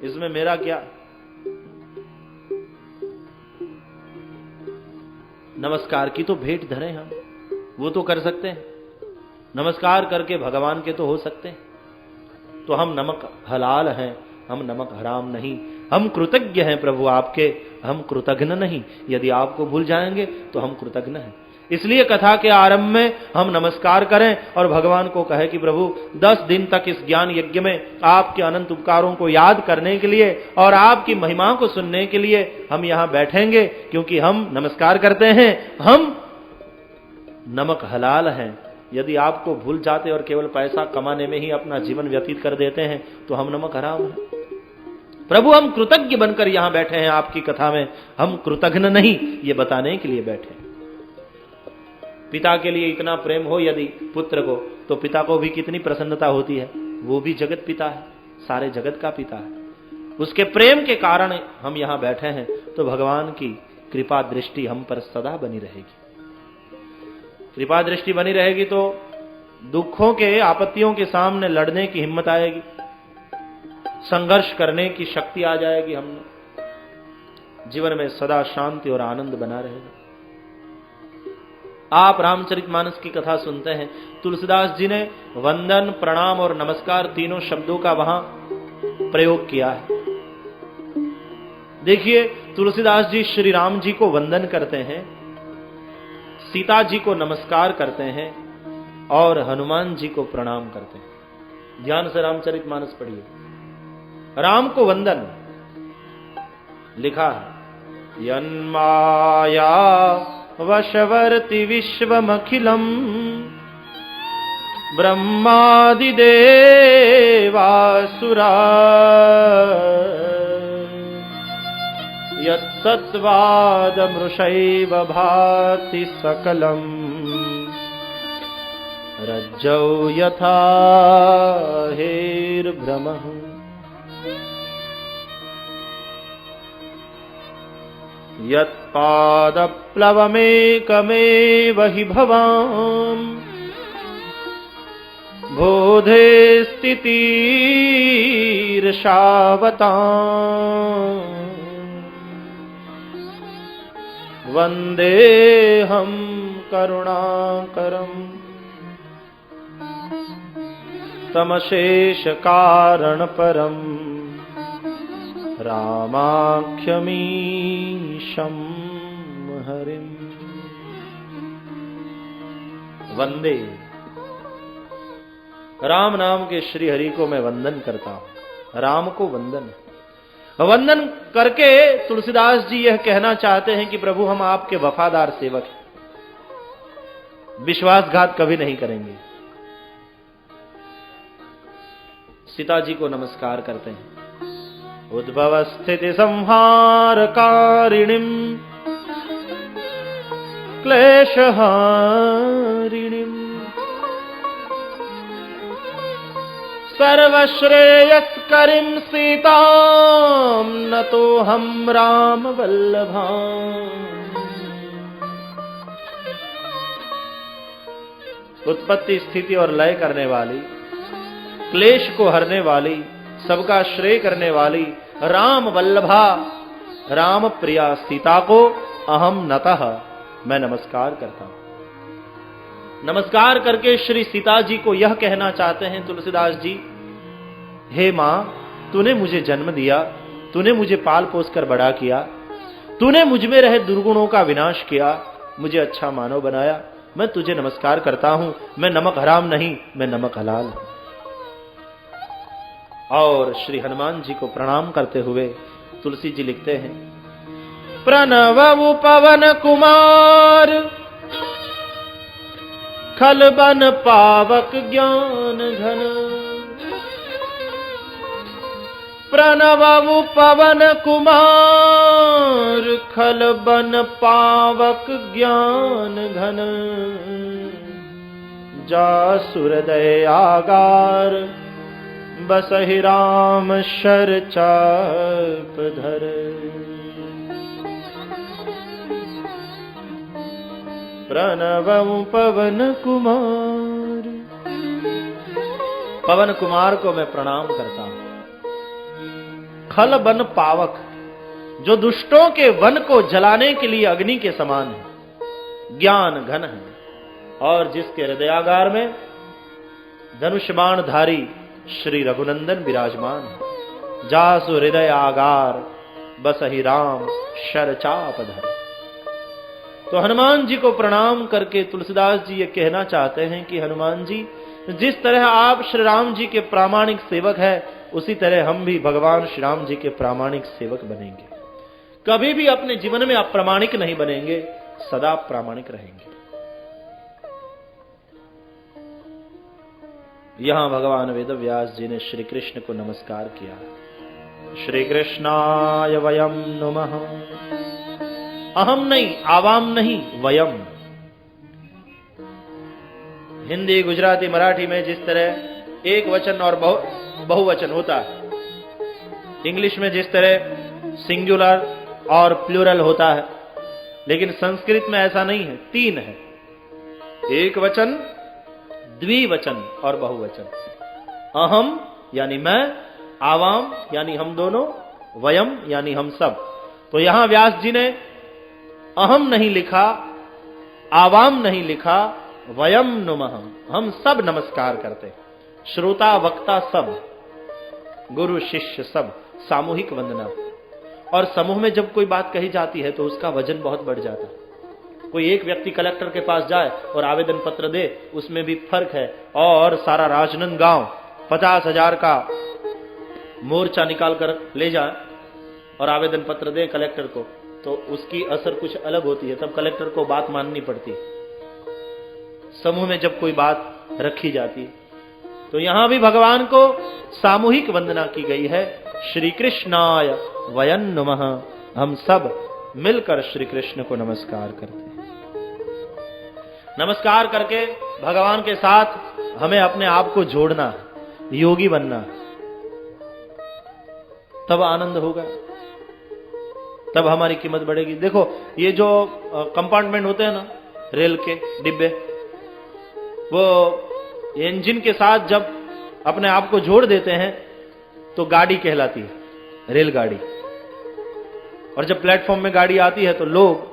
इसमें मेरा क्या? नमस्कार की तो भेंट धरे हम, वो तो कर सकते हैं, नमस्कार करके भगवान के तो हो सकते हैं। तो हम नमक हलाल हैं, हम नमक हराम नहीं, हम कृतज्ञ हैं प्रभु आपके, हम कृतघ्न नहीं। यदि आपको भूल जाएंगे तो हम कृतघ्न हैं। इसलिए कथा के आरंभ में हम नमस्कार करें और भगवान को कहे कि प्रभु 10 दिन तक इस ज्ञान यज्ञ में आपके अनंत उपकारों को याद करने के लिए और आपकी महिमा को सुनने के लिए हम यहां बैठेंगे, क्योंकि हम नमस्कार करते हैं, हम नमक हलाल हैं। यदि आपको भूल जाते और केवल पैसा कमाने में ही अपना जीवन व्यतीत कर देते हैं तो हम नमक हराम हैं। प्रभु हम कृतज्ञ बनकर यहां बैठे हैं आपकी कथा में, हम कृतघ्न नहीं, ये बताने के लिए बैठे हैं। पिता के लिए इतना प्रेम हो यदि पुत्र को, तो पिता को भी कितनी प्रसन्नता होती है। वो भी जगत पिता है, सारे जगत का पिता है। उसके प्रेम के कारण हम यहां बैठे हैं, तो भगवान की कृपा दृष्टि हम पर सदा बनी रहेगी। कृपा दृष्टि बनी रहेगी तो दुखों के, आपत्तियों के सामने लड़ने की हिम्मत आएगी, संघर्ष करने की शक्ति आ जाएगी। हम जीवन में सदा शांति और आनंद बना रहेगा। आप रामचरितमानस की कथा सुनते हैं, तुलसीदास जी ने वंदन, प्रणाम और नमस्कार तीनों शब्दों का वहां प्रयोग किया है। देखिए, तुलसीदास जी श्री राम जी को वंदन करते हैं, सीता जी को नमस्कार करते हैं और हनुमान जी को प्रणाम करते हैं। ध्यान से रामचरितमानस पढ़िए। राम को वंदन लिखा है, यन्माया वशवर्ति विश्वमखिलम् ब्रह्मादिदेवासुरा यत्सत्त्वादमृषैव भाति सकलम् रज्जौ यथा हेर्भ्रमः। यत्पादप्लवमेकमेव हि भवाम् बोधे स्थितिर्षावताम् वन्देऽहं करुणाकरम् तमशेषकारणपरम् रामाख्यमीशं हरिम्। वंदे, राम नाम के श्री हरि को मैं वंदन करता हूं। राम को वंदन, वंदन करके तुलसीदास जी यह कहना चाहते हैं कि प्रभु हम आपके वफादार सेवक हैं, विश्वासघात कभी नहीं करेंगे। सीता जी को नमस्कार करते हैं। उद्भव स्थिति संहारकारिणीं क्लेशहारिणीं सर्वश्रेयस्करीं सीतां नतोऽहं राम वल्लभाम्। उत्पत्ति, स्थिति और लय करने वाली, क्लेश को हरने वाली, सबका श्रेय करने वाली राम वल्लभा, राम प्रिया सीता को अहम नतः, मैं नमस्कार करता हूं। नमस्कार करके श्री सीता जी को यह कहना चाहते हैं तुलसीदास जी, हे मां, तूने मुझे जन्म दिया, तूने मुझे पाल पोस कर बड़ा किया, तूने मुझ में रहे दुर्गुणों का विनाश किया, मुझे अच्छा मानव बनाया, मैं तुझे नमस्कार करता हूं। मैं नमक हराम नहीं, मैं नमक हलाल हूं। और श्री हनुमान जी को प्रणाम करते हुए तुलसी जी लिखते हैं, प्रणवउ पवन कुमार खलबन पावक ज्ञान घन। प्रणवउ पवन कुमार खलबन पावक ज्ञान घन। जासु हृदय आगार बसहि राम शर चाप धर। प्रणवउ पवन कुमार, पवन कुमार को मैं प्रणाम करता हूं। खल बन पावक, जो दुष्टों के वन को जलाने के लिए अग्नि के समान है। ज्ञान घन है, और जिसके हृदयागार में धनुष्बाणधारी श्री रघुनंदन विराजमान है। जासु हृदय आगार बसहि राम शर चाप धर। तो हनुमान जी को प्रणाम करके तुलसीदास जी ये कहना चाहते हैं कि हनुमान जी, जिस तरह आप श्री राम जी के प्रामाणिक सेवक हैं, उसी तरह हम भी भगवान श्री राम जी के प्रामाणिक सेवक बनेंगे। कभी भी अपने जीवन में अप्रामाणिक नहीं बनेंगे, सदा प्रामाणिक रहेंगे। यहां भगवान वेदव्यास जी ने श्री कृष्ण को नमस्कार किया। श्री कृष्णाय वयम नुमः। अहम नहीं, आवाम नहीं, वयम। हिंदी, गुजराती, मराठी में जिस तरह एक वचन और बहुवचन होता है, इंग्लिश में जिस तरह सिंगुलर और प्लूरल होता है, लेकिन संस्कृत में ऐसा नहीं है, तीन है। एक वचन, द्विवचन और बहुवचन। अहम यानी मैं, आवाम यानी हम दोनों, वयम यानी हम सब। तो यहां व्यास जी ने अहम नहीं लिखा, आवाम नहीं लिखा, वयम नुमः, हम सब नमस्कार करते। श्रोता वक्ता सब, गुरु शिष्य सब, सामूहिक वंदना। और समूह में जब कोई बात कही जाती है तो उसका वजन बहुत बढ़ जाता है। कोई एक व्यक्ति कलेक्टर के पास जाए और आवेदन पत्र दे, उसमें भी फर्क है। और सारा राजनांदगांव 50,000 का मोर्चा निकाल कर ले जाए और आवेदन पत्र दे कलेक्टर को, तो उसकी असर कुछ अलग होती है। तब कलेक्टर को बात माननी पड़ती है। समूह में जब कोई बात रखी जाती है, तो यहां भी भगवान को सामूहिक वंदना की गई है। श्री कृष्णाय वयं नुमः, हम सब मिलकर श्री कृष्ण को नमस्कार करते हैं। नमस्कार करके भगवान के साथ हमें अपने आप को जोड़ना है, योगी बनना है, तब आनंद होगा, तब हमारी कीमत बढ़ेगी। देखो ये जो कंपार्टमेंट होते हैं ना, रेल के डिब्बे, वो इंजन के साथ जब अपने आप को जोड़ देते हैं तो गाड़ी कहलाती है, रेलगाड़ी। और जब प्लेटफॉर्म में गाड़ी आती है तो लोग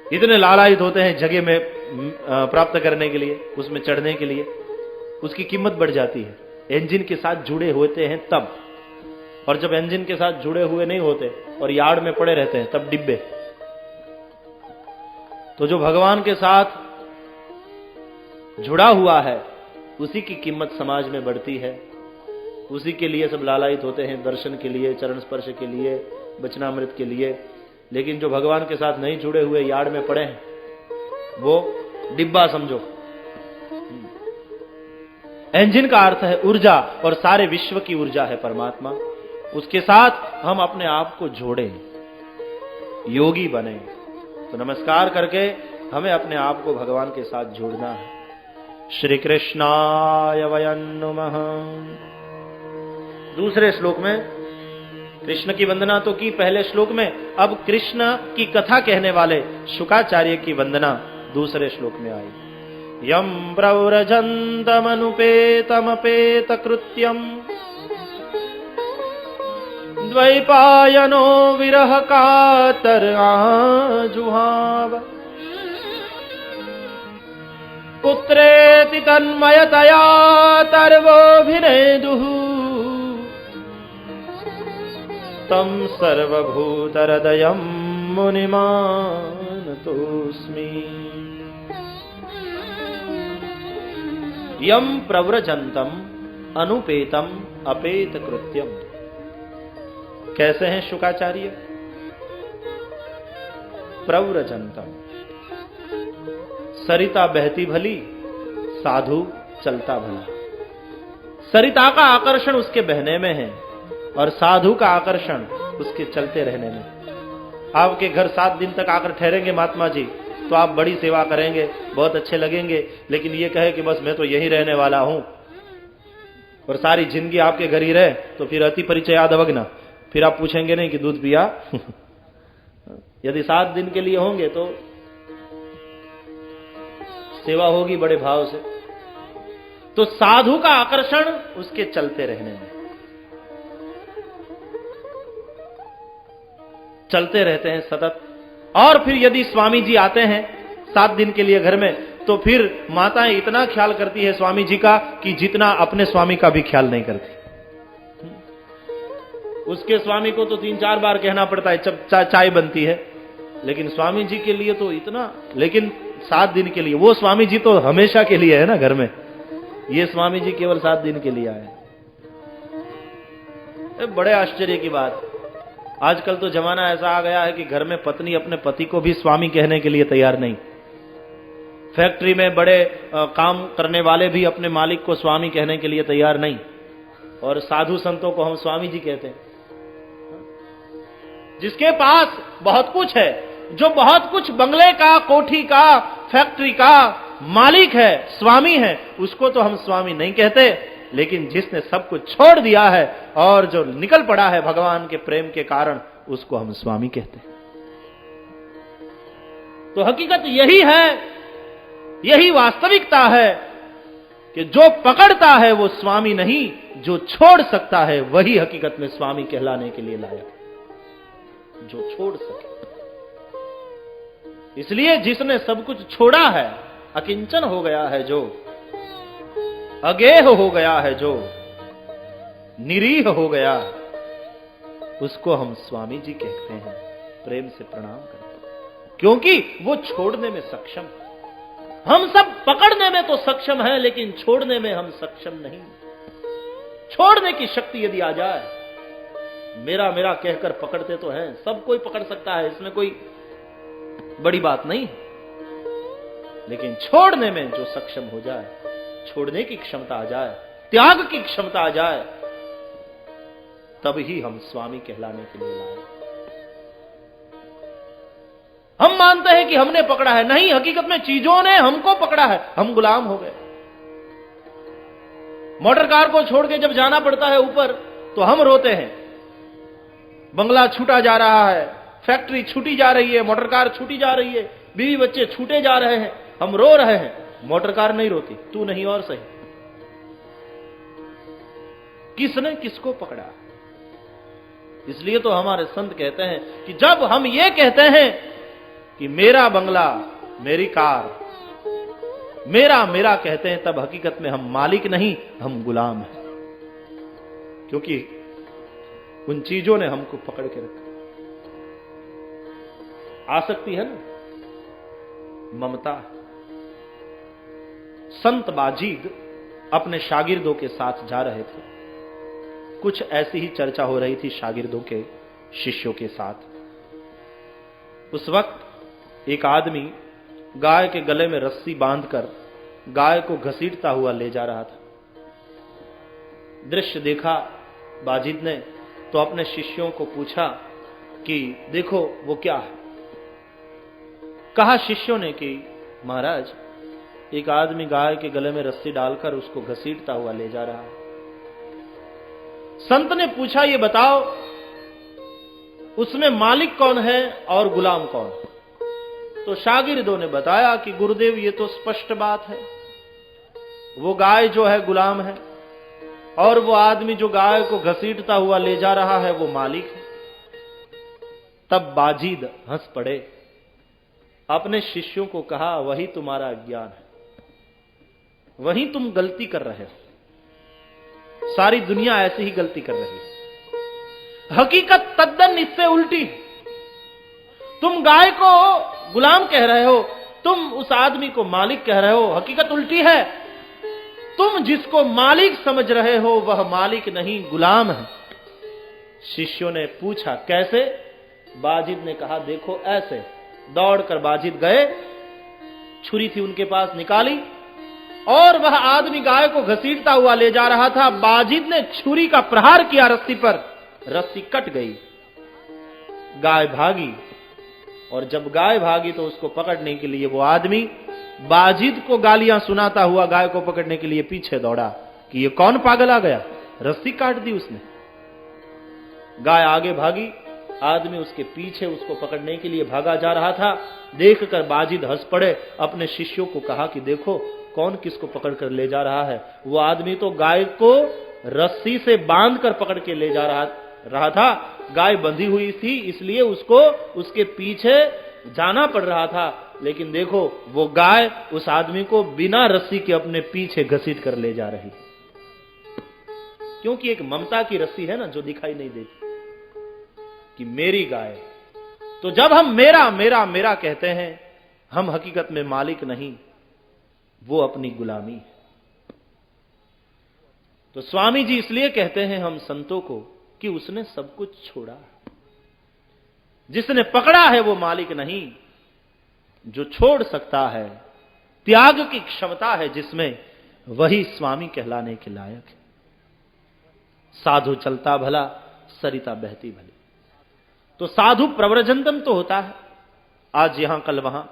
इतने लालायित होते हैं जगह में प्राप्त करने के लिए, उसमें चढ़ने के लिए, उसकी कीमत बढ़ जाती है। इंजन के साथ जुड़े होते हैं तब, और जब इंजन के साथ जुड़े हुए नहीं होते और यार्ड में पड़े रहते हैं तब डिब्बे। तो जो भगवान के साथ जुड़ा हुआ है उसी की कीमत समाज में बढ़ती है। उसी के लिए सब लालायित होते हैं, दर्शन के लिए, चरण स्पर्श के लिए, वचनामृत के लिए। लेकिन जो भगवान के साथ नहीं जुड़े हुए यार्ड में पड़े हैं, वो डिब्बा समझो। इंजन का अर्थ है ऊर्जा, और सारे विश्व की ऊर्जा है परमात्मा। उसके साथ हम अपने आप को जोड़ें, योगी बने। तो नमस्कार करके हमें अपने आप को भगवान के साथ जोड़ना है। श्री कृष्णाय वयं नुमः। दूसरे श्लोक में कृष्ण की वंदना तो की पहले श्लोक में, अब कृष्ण की कथा कहने वाले शुकाचार्य की वंदना दूसरे श्लोक में आई। यम प्रव्रजन्तमनुपेतमपेत कृत्यम द्वैपायनो विरह कातर आजुहाव पुत्रेति तन्मयतया तर्वोभिनेदुः तम सर्वभूतहृदयं मुनिमानतोऽस्मि। यम प्रव्रजन्तम अनुपेतम अपेत कृत्यम। कैसे हैं शुकाचार्य? प्रव्रजन्तम, सरिता बहती भली, साधु चलता भला। सरिता का आकर्षण उसके बहने में है और साधु का आकर्षण उसके चलते रहने में। आपके घर 7 दिन तक आकर ठहरेंगे महात्मा जी, तो आप बड़ी सेवा करेंगे, बहुत अच्छे लगेंगे। लेकिन ये कहे कि बस मैं तो यही रहने वाला हूं, और सारी जिंदगी आपके घर ही रहे, तो फिर अति परिचय अवज्ञा। फिर आप पूछेंगे नहीं कि दूध पिया। यदि 7 दिन के लिए होंगे तो सेवा होगी बड़े भाव से। तो साधु का आकर्षण उसके चलते रहने में। चलते रहते हैं सतत। और फिर यदि स्वामी जी आते हैं 7 दिन के लिए घर में, तो फिर माताएं इतना ख्याल करती है स्वामी जी का कि जितना अपने स्वामी का भी ख्याल नहीं करती। उसके स्वामी को तो 3-4 बार कहना पड़ता है जब चाय बनती है, लेकिन स्वामी जी के लिए तो इतना, लेकिन 7 दिन के लिए। वो स्वामी जी तो हमेशा के लिए है ना घर में, ये स्वामी जी केवल 7 दिन के लिए आए। बड़े आश्चर्य की बात, आजकल तो जमाना ऐसा आ गया है कि घर में पत्नी अपने पति को भी स्वामी कहने के लिए तैयार नहीं। फैक्ट्री में बड़े काम करने वाले भी अपने मालिक को स्वामी कहने के लिए तैयार नहीं, और साधु संतों को हम स्वामी जी कहते हैं। जिसके पास बहुत कुछ है, जो बहुत कुछ बंगले का, कोठी का, फैक्ट्री का मालिक है, स्वामी है, उसको तो हम स्वामी नहीं कहते। लेकिन जिसने सब कुछ छोड़ दिया है और जो निकल पड़ा है भगवान के प्रेम के कारण, उसको हम स्वामी कहते हैं। तो हकीकत यही है, यही वास्तविकता है कि जो पकड़ता है वो स्वामी नहीं, जो छोड़ सकता है वही हकीकत में स्वामी कहलाने के लिए लायक, जो छोड़ सके। इसलिए जिसने सब कुछ छोड़ा है, अकिंचन हो गया है जो, अगेह हो गया है जो, निरीह हो गया, उसको हम स्वामी जी कहते हैं, प्रेम से प्रणाम करते हैं, क्योंकि वो छोड़ने में सक्षम। हम सब पकड़ने में तो सक्षम है, लेकिन छोड़ने में हम सक्षम नहीं। छोड़ने की शक्ति यदि आ जाए, मेरा मेरा कहकर पकड़ते तो हैं, सब कोई पकड़ सकता है, इसमें कोई बड़ी बात नहीं है। लेकिन छोड़ने में जो सक्षम हो जाए, छोड़ने की क्षमता आ जाए, त्याग की क्षमता आ जाए, तब ही हम स्वामी कहलाने के लिए लाए। हम मानते हैं कि हमने पकड़ा है, नहीं, हकीकत में चीजों ने हमको पकड़ा है, हम गुलाम हो गए। मोटर कार को छोड़ के जब जाना पड़ता है ऊपर, तो हम रोते हैं, बंगला छूटा जा रहा है, फैक्ट्री छूटी जा रही है, मोटर कार छूटी जा रही है, बीवी बच्चे छूटे जा रहे हैं, हम रो रहे हैं। मोटर कार नहीं रोती, तू नहीं और सही। किसने किसको पकड़ा? इसलिए तो हमारे संत कहते हैं कि जब हम ये कहते हैं कि मेरा बंगला, मेरी कार, मेरा मेरा कहते हैं, तब हकीकत में हम मालिक नहीं, हम गुलाम हैं। क्योंकि उन चीजों ने हमको पकड़ के रखा। आसक्ति है ना, ममता। संत बाजीद अपने शागिर्दों के साथ जा रहे थे। कुछ ऐसी ही चर्चा हो रही थी शागिर्दों के, शिष्यों के साथ। उस वक्त एक आदमी गाय के गले में रस्सी बांधकर गाय को घसीटता हुआ ले जा रहा था। दृश्य देखा बाजिद ने तो अपने शिष्यों को पूछा कि देखो वो क्या है। कहा शिष्यों ने कि महाराज, एक आदमी गाय के गले में रस्सी डालकर उसको घसीटता हुआ ले जा रहा है। संत ने पूछा, ये बताओ उसमें मालिक कौन है और गुलाम कौन? तो शागिर्दों ने बताया कि गुरुदेव ये तो स्पष्ट बात है, वो गाय जो है गुलाम है और वो आदमी जो गाय को घसीटता हुआ ले जा रहा है वो मालिक है। तब बाजीद हंस पड़े, अपने शिष्यों को कहा, वही तुम्हारा ज्ञान है, वही तुम गलती कर रहे हो। सारी दुनिया ऐसी ही गलती कर रही है। हकीकत तद्दन इससे उल्टी। तुम गाय को गुलाम कह रहे हो, तुम उस आदमी को मालिक कह रहे हो। हकीकत उल्टी है। तुम जिसको मालिक समझ रहे हो वह मालिक नहीं, गुलाम है। शिष्यों ने पूछा कैसे? बाजिद ने कहा, देखो ऐसे। दौड़कर बाजिद गए, छुरी थी उनके पास, निकाली और वह आदमी गाय को घसीटता हुआ ले जा रहा था। बाजिद ने छुरी का प्रहार किया रस्सी पर, रस्सी कट गई, गाय भागी। और जब गाय भागी तो उसको पकड़ने के लिए वो आदमी बाजिद को गालियां सुनाता हुआ गाय को पकड़ने के लिए पीछे दौड़ा कि ये कौन पागल आ गया, रस्सी काट दी उसने। गाय आगे भागी, आदमी उसके पीछे उसको पकड़ने के लिए भागा जा रहा था। देखकर बाजिद हंस पड़े, अपने शिष्यों को कहा कि देखो कौन किसको पकड़कर ले जा रहा है। वो आदमी तो गाय को रस्सी से बांधकर पकड़ के ले जा रहा था, गाय बंधी हुई थी, इसलिए उसको उसके पीछे जाना पड़ रहा था। लेकिन देखो वो गाय उस आदमी को बिना रस्सी के अपने पीछे घसीट कर ले जा रही, क्योंकि एक ममता की रस्सी है ना जो दिखाई नहीं देती कि मेरी गाय। तो जब हम मेरा मेरा मेरा कहते हैं, हम हकीकत में मालिक नहीं, वो अपनी गुलामी है। तो स्वामी जी इसलिए कहते हैं हम संतों को कि उसने सब कुछ छोड़ा, जिसने पकड़ा है वो मालिक नहीं, जो छोड़ सकता है, त्याग की क्षमता है जिसमें, वही स्वामी कहलाने के लायक है। साधु चलता भला, सरिता बहती भली। तो साधु प्रव्रजंतम तो होता है, आज यहां कल वहां,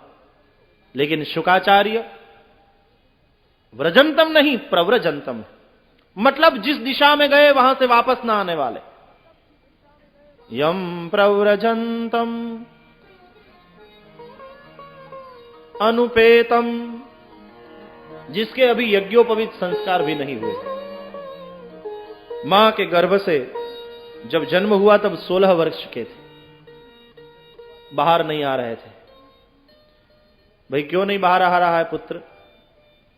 लेकिन शुकाचार्य व्रजंतम नहीं प्रव्रजंतम, मतलब जिस दिशा में गए वहां से वापस ना आने वाले। यम प्रव्रजंतम अनुपेतम, जिसके अभी यज्ञोपवीत संस्कार भी नहीं हुए। मां के गर्भ से जब जन्म हुआ तब 16 वर्ष के थे, बाहर नहीं आ रहे थे। भाई क्यों नहीं बाहर आ रहा है पुत्र?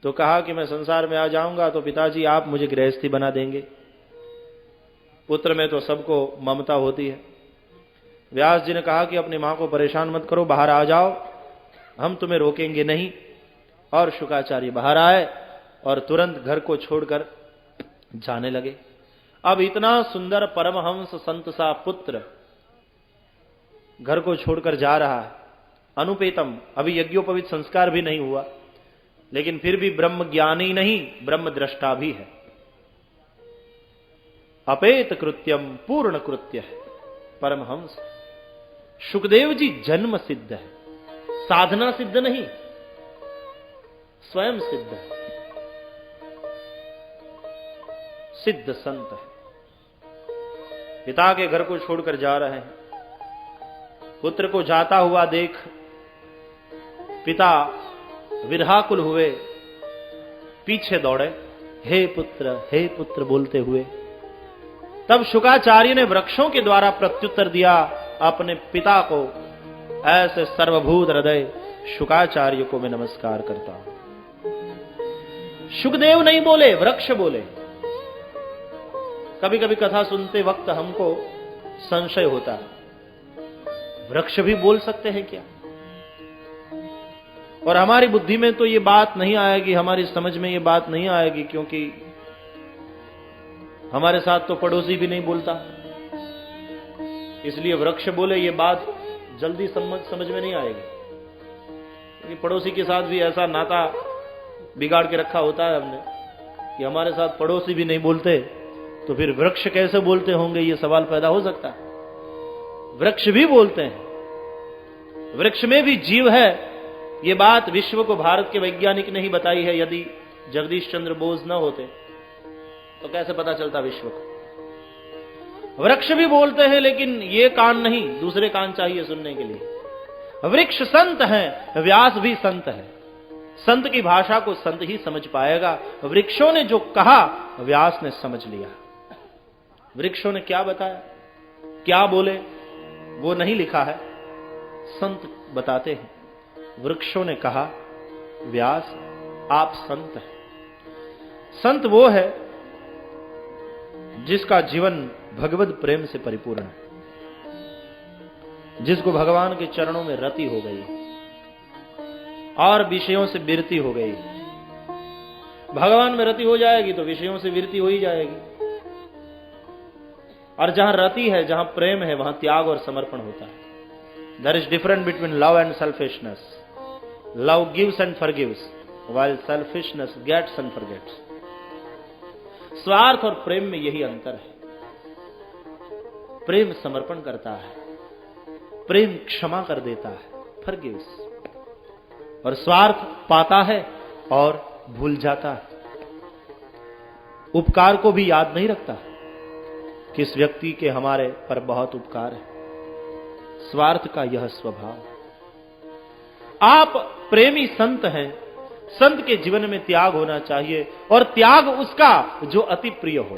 तो कहा कि मैं संसार में आ जाऊंगा तो पिताजी आप मुझे गृहस्थी बना देंगे। पुत्र में तो सबको ममता होती है। व्यास जी ने कहा कि अपनी मां को परेशान मत करो, बाहर आ जाओ, हम तुम्हें रोकेंगे नहीं। और शुकाचार्य बाहर आए और तुरंत घर को छोड़कर जाने लगे। अब इतना सुंदर परमहंस संत सा पुत्र घर को छोड़कर जा रहा है, अनुपेतम, अभी यज्ञोपवीत संस्कार भी नहीं हुआ, लेकिन फिर भी ब्रह्म ज्ञानी नहीं, ब्रह्म दृष्टा भी है। अपेत कृत्यम पूर्ण कृत्य है परमहंस। सुखदेव जी जन्म सिद्ध है, साधना सिद्ध नहीं, स्वयं सिद्ध है, सिद्ध संत है। पिता के घर को छोड़कर जा रहे हैं। पुत्र को जाता हुआ देख पिता विरहाकुल हुए, पीछे दौड़े, हे पुत्र बोलते हुए। तब शुकाचार्य ने वृक्षों के द्वारा प्रत्युत्तर दिया अपने पिता को, ऐसे सर्वभूत हृदय शुकाचार्य को मैं नमस्कार करता हूं। सुखदेव नहीं बोले, वृक्ष बोले। कभी कभी कथा सुनते वक्त हमको संशय होता है, वृक्ष भी बोल सकते हैं क्या? और हमारी बुद्धि में तो ये बात नहीं आएगी, हमारी समझ में ये बात नहीं आएगी, क्योंकि हमारे साथ तो पड़ोसी भी नहीं बोलता, इसलिए वृक्ष बोले ये बात जल्दी समझ में नहीं आएगी। क्योंकि पड़ोसी के साथ भी ऐसा नाता बिगाड़ के रखा होता है हमने कि हमारे साथ पड़ोसी भी नहीं बोलते, तो फिर वृक्ष कैसे बोलते होंगे, ये सवाल पैदा हो सकता है। वृक्ष भी बोलते हैं, वृक्ष में भी जीव है। ये बात विश्व को भारत के वैज्ञानिक ने ही बताई है। यदि जगदीश चंद्र बोस न होते तो कैसे पता चलता विश्व को? वृक्ष भी बोलते हैं, लेकिन ये कान नहीं, दूसरे कान चाहिए सुनने के लिए। वृक्ष संत है, व्यास भी संत है। संत की भाषा को संत ही समझ पाएगा। वृक्षों ने जो कहा व्यास ने समझ लिया। वृक्षों ने क्या बताया, क्या बोले, वो नहीं लिखा है, संत बताते हैं। वृक्षों ने कहा, व्यास आप संत हैं। संत वो है जिसका जीवन भगवत प्रेम से परिपूर्ण है, जिसको भगवान के चरणों में रति हो गई और विषयों से विरति हो गई। भगवान में रति हो जाएगी तो विषयों से विरति हो ही जाएगी। और जहां रति है, जहां प्रेम है, वहां त्याग और समर्पण होता है। There is difference between love and selfishness. Love gives and forgives, while selfishness gets and forgets. स्वार्थ और प्रेम में यही अंतर है। प्रेम समर्पण करता है, प्रेम क्षमा कर देता है, forgives, और स्वार्थ पाता है और भूल जाता है। उपकार को भी याद नहीं रखता कि इस व्यक्ति के हमारे पर बहुत उपकार है। स्वार्थ का यह स्वभाव। आप प्रेमी संत हैं, संत के जीवन में त्याग होना चाहिए, और त्याग उसका जो अति प्रिय हो।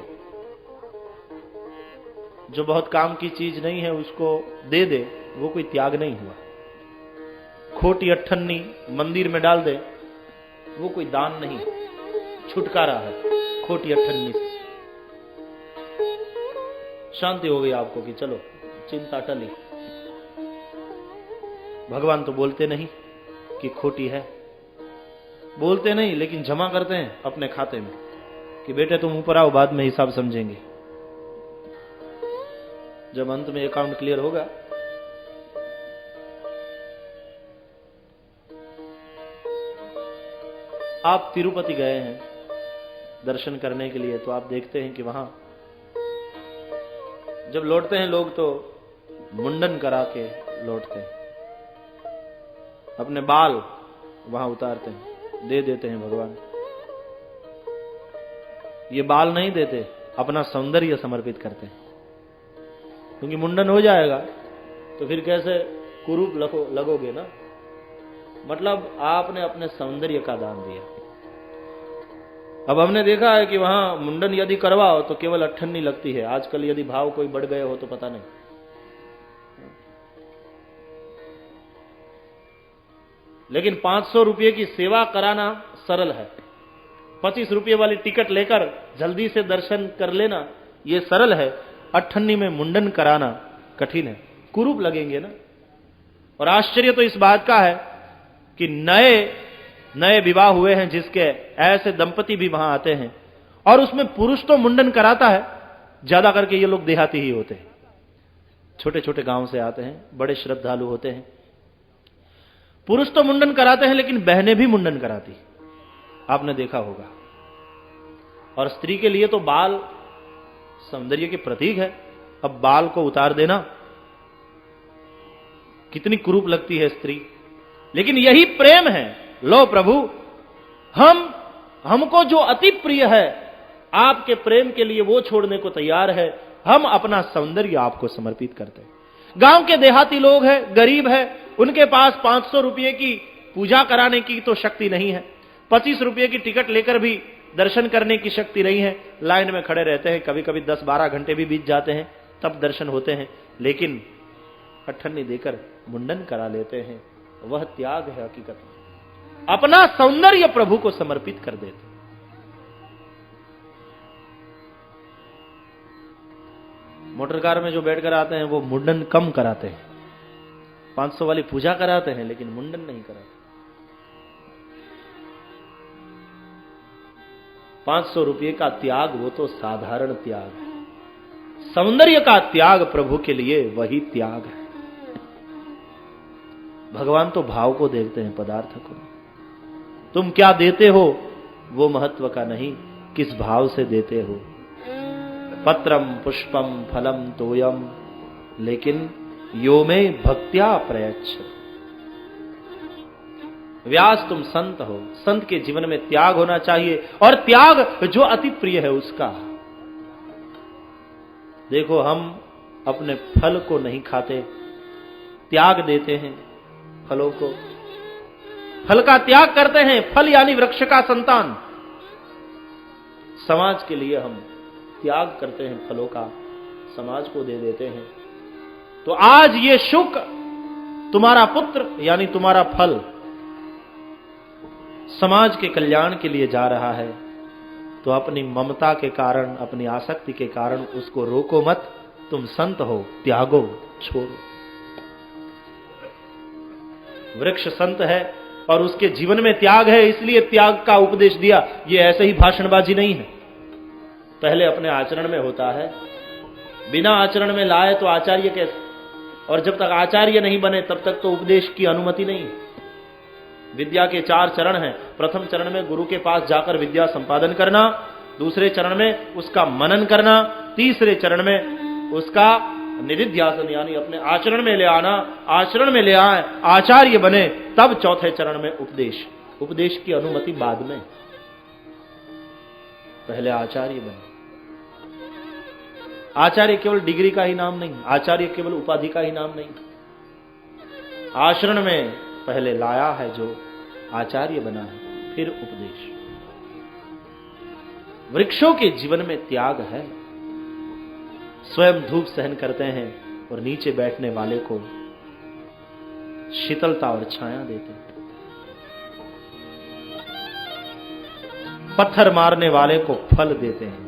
जो बहुत काम की चीज नहीं है उसको दे दे, वो कोई त्याग नहीं हुआ। खोटी अट्ठन्नी मंदिर में डाल दे, वो कोई दान नहीं, छुटकारा है खोटी अट्ठन्नी से। शांति हो गई आपको कि चलो चिंता टली। भगवान तो बोलते नहीं कि खोटी है, बोलते नहीं, लेकिन जमा करते हैं अपने खाते में कि बेटे तुम ऊपर आओ, बाद में हिसाब समझेंगे। जब अंत में अकाउंट क्लियर होगा, आप तिरुपति गए हैं दर्शन करने के लिए, तो आप देखते हैं कि वहां जब लौटते हैं लोग तो मुंडन करा के लौटते हैं, अपने बाल वहां उतारते हैं, दे देते हैं भगवान। ये बाल नहीं देते, अपना सौंदर्य समर्पित करते हैं, क्योंकि मुंडन हो जाएगा तो फिर कैसे कुरूप लगोगे ना। मतलब आपने अपने सौंदर्य का दान दिया। अब हमने देखा है कि वहां मुंडन यदि करवाओ तो केवल अट्ठन्नी लगती है। आजकल यदि भाव कोई बढ़ गए हो तो पता नहीं। लेकिन 500 रुपये की सेवा कराना सरल है, 25 रुपये वाली टिकट लेकर जल्दी से दर्शन कर लेना यह सरल है। अट्ठन्नी में मुंडन कराना कठिन है, कुरूप लगेंगे ना। और आश्चर्य तो इस बात का है कि नए विवाह हुए हैं जिसके ऐसे दंपति भी वहां आते हैं, और उसमें पुरुष तो मुंडन कराता है, ज्यादा करके ये लोग देहाती ही होते हैं, छोटे छोटे गांव से आते हैं, बड़े श्रद्धालु होते हैं। पुरुष तो मुंडन कराते हैं लेकिन बहनें भी मुंडन कराती, आपने देखा होगा। और स्त्री के लिए तो बाल सौंदर्य के प्रतीक है, अब बाल को उतार देना कितनी कुरूप लगती है स्त्री। लेकिन यही प्रेम है। लो प्रभु, हमको जो अति प्रिय है आपके प्रेम के लिए वो छोड़ने को तैयार है। हम अपना सौंदर्य आपको समर्पित करते हैं। गांव के देहाती लोग हैं, गरीब है, उनके पास 500 रुपये की पूजा कराने की तो शक्ति नहीं है, 25 रुपये की टिकट लेकर भी दर्शन करने की शक्ति नहीं है। लाइन में खड़े रहते हैं, कभी कभी 10-12 घंटे भी बीत जाते हैं, तब दर्शन होते हैं। लेकिन अट्ठन्नी देकर मुंडन करा लेते हैं, वह त्याग है हकीकत में। अपना सौंदर्य प्रभु को समर्पित कर देते। मोटर कार में जो बैठकर आते हैं वो मुंडन कम कराते हैं, 500 वाली पूजा कराते हैं लेकिन मुंडन नहीं कराते। 500 रुपये का त्याग वो तो साधारण त्याग है, सौंदर्य का त्याग प्रभु के लिए वही त्याग है। भगवान तो भाव को देखते हैं, पदार्थ को। तुम क्या देते हो वो महत्व का नहीं, किस भाव से देते हो। पत्रम पुष्पम फलम तोयम, लेकिन यो में भक्त्या प्रयच्छ। व्यास तुम संत हो, संत के जीवन में त्याग होना चाहिए, और त्याग जो अति प्रिय है उसका। देखो, हम अपने फल को नहीं खाते, त्याग देते हैं फलों को, फल का त्याग करते हैं। फल यानी वृक्ष का संतान। समाज के लिए हम त्याग करते हैं फलों का, समाज को दे देते हैं। तो आज ये शुक तुम्हारा पुत्र यानी तुम्हारा फल समाज के कल्याण के लिए जा रहा है, तो अपनी ममता के कारण, अपनी आसक्ति के कारण उसको रोको मत। तुम संत हो, त्यागो, छोड़ो। वृक्ष संत है और उसके जीवन में त्याग है, इसलिए त्याग का उपदेश दिया। ये ऐसे ही भाषणबाजी नहीं है, पहले अपने आचरण में होता है। बिना आचरण में लाए तो आचार्य कैसे? और जब तक आचार्य नहीं बने तब तक तो उपदेश की अनुमति नहीं है। विद्या के 4 चरण हैं। प्रथम चरण में गुरु के पास जाकर विद्या संपादन करना, दूसरे चरण में उसका मनन करना, तीसरे चरण में उसका निधिध्यासन यानी अपने आचरण में ले आना। आचरण में ले आए, आचार्य बने, तब चौथे चरण में उपदेश। उपदेश की अनुमति बाद में, पहले आचार्य बने। आचार्य केवल डिग्री का ही नाम नहीं, आचार्य केवल उपाधि का ही नाम नहीं। आचरण में पहले लाया है जो आचार्य बना है, फिर उपदेश। वृक्षों के जीवन में त्याग है, स्वयं धूप सहन करते हैं और नीचे बैठने वाले को शीतलता और छाया देते हैं। पत्थर मारने वाले को फल देते हैं,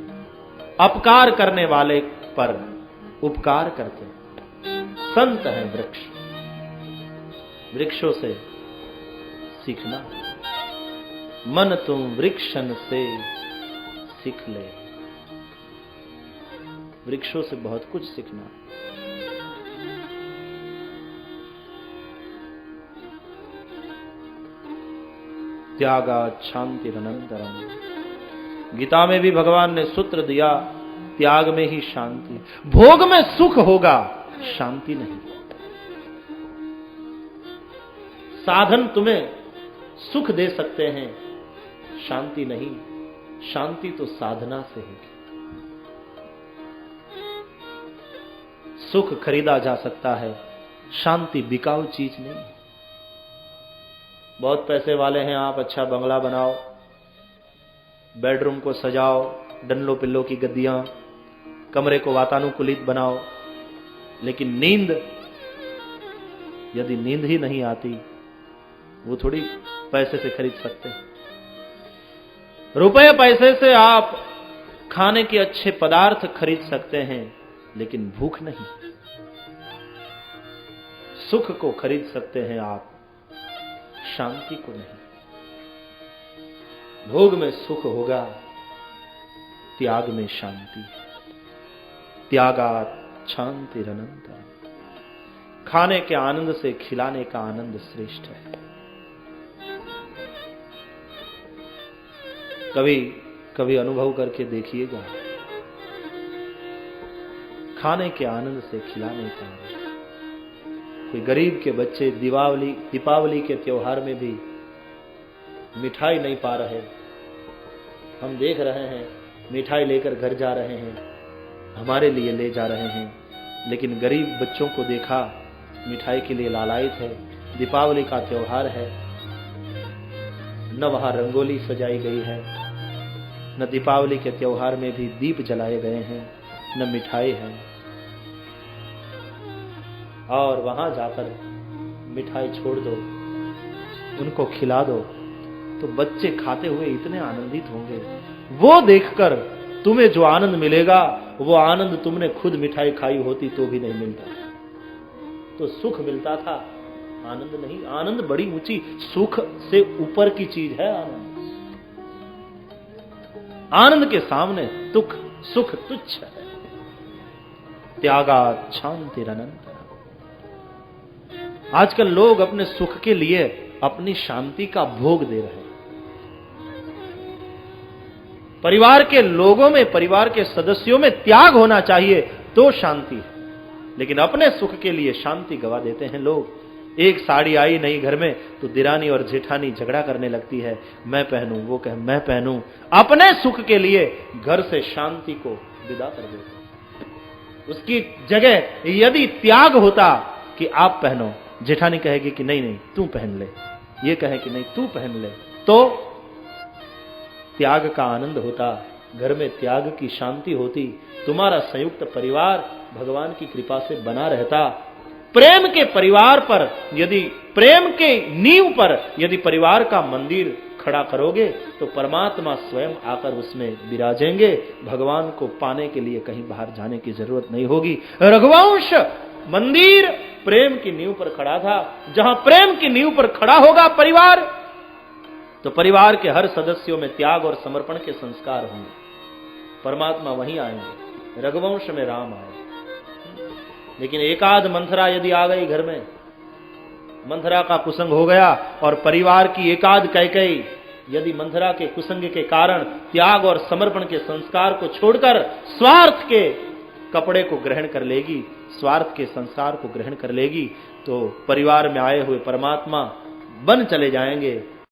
अपकार करने वाले पर उपकार करते हैं। संत है वृक्ष, वृक्षों से सीखना। मन तुम वृक्षन से सीख ले। वृक्षों से बहुत कुछ सीखना। त्यागात् शांतिरनंतरम। गीता में भी भगवान ने सूत्र दिया, त्याग में ही शांति। भोग में सुख होगा, शांति नहीं। साधन तुम्हें सुख दे सकते हैं, शांति नहीं। शांति तो साधना से है। सुख खरीदा जा सकता है, शांति बिकाऊ चीज नहीं। बहुत पैसे वाले हैं आप, अच्छा बंगला बनाओ, बेडरूम को सजाओ, डनलो पिल्लो की गद्दियां, कमरे को वातानुकूलित बनाओ, लेकिन नींद, यदि नींद ही नहीं आती, वो थोड़ी पैसे से खरीद सकते हैं। रुपए पैसे से आप खाने के अच्छे पदार्थ खरीद सकते हैं, लेकिन भूख नहीं। सुख को खरीद सकते हैं आप, शांति को नहीं। भोग में सुख होगा, त्याग में शांति। त्यागात् शांतिरनंतरम। खाने के आनंद से खिलाने का आनंद श्रेष्ठ है। कभी कभी अनुभव करके देखिएगा, खाने के आनंद से खिलाने का आनंद। कोई गरीब के बच्चे दीपावली के त्योहार में भी मिठाई नहीं पा रहे, हम देख रहे हैं, मिठाई लेकर घर जा रहे हैं, हमारे लिए ले जा रहे हैं, लेकिन गरीब बच्चों को देखा मिठाई के लिए लालायित है। दीपावली का त्योहार है, न वहां रंगोली सजाई गई है, न दीपावली के त्योहार में भी दीप जलाए गए हैं, न मिठाई है। और वहां जाकर मिठाई छोड़ दो, उनको खिला दो, तो बच्चे खाते हुए इतने आनंदित होंगे। वो देखकर तुम्हें जो आनंद मिलेगा, वो आनंद तुमने खुद मिठाई खाई होती तो भी नहीं मिलता। तो सुख मिलता था, आनंद नहीं। आनंद बड़ी ऊंची, सुख से ऊपर की चीज है आनंद। आनंद के सामने सुख तुच्छ है। त्यागात् शांतिरनंतरम। आजकल लोग अपने सुख के लिए अपनी शांति का भोग दे रहे हैं। परिवार के लोगों में, परिवार के सदस्यों में त्याग होना चाहिए तो शांति है, लेकिन अपने सुख के लिए शांति गवा देते हैं लोग। एक साड़ी आई नई घर में तो दिरानी और जेठानी झगड़ा करने लगती है, मैं पहनूं, वो कहे मैं पहनूं। अपने सुख के लिए घर से शांति को विदा कर देते। उसकी जगह यदि त्याग होता कि आप पहनो, जेठानी कहेगी कि नहीं नहीं तू पहन ले, ये कहे कि नहीं तू पहन ले, तो त्याग का आनंद होता, घर में त्याग की शांति होती, तुम्हारा संयुक्त परिवार भगवान की कृपा से बना रहता। प्रेम के परिवार पर यदि, प्रेम के नींव पर यदि परिवार का मंदिर खड़ा करोगे तो परमात्मा स्वयं आकर उसमें विराजेंगे। भगवान को पाने के लिए कहीं बाहर जाने की जरूरत नहीं होगी। रघुवंश मंदिर प्रेम की नींव पर खड़ा था। जहां प्रेम की नींव पर खड़ा होगा परिवार, तो परिवार के हर सदस्यों में त्याग और समर्पण के संस्कार होंगे। परमात्मा वहीं आएंगे। रघुवंश में राम आए, लेकिन एकाध मंथरा यदि आ गई घर में, मंथरा का कुसंग हो गया और परिवार की एकाध कैकेयी यदि मंथरा के कुसंग के कारण त्याग और समर्पण के संस्कार को छोड़कर स्वार्थ के कपड़े को ग्रहण कर लेगी, स्वार्थ के संसार को ग्रहण कर लेगी, तो परिवार में आए हुए परमात्मा बन चले जाएंगे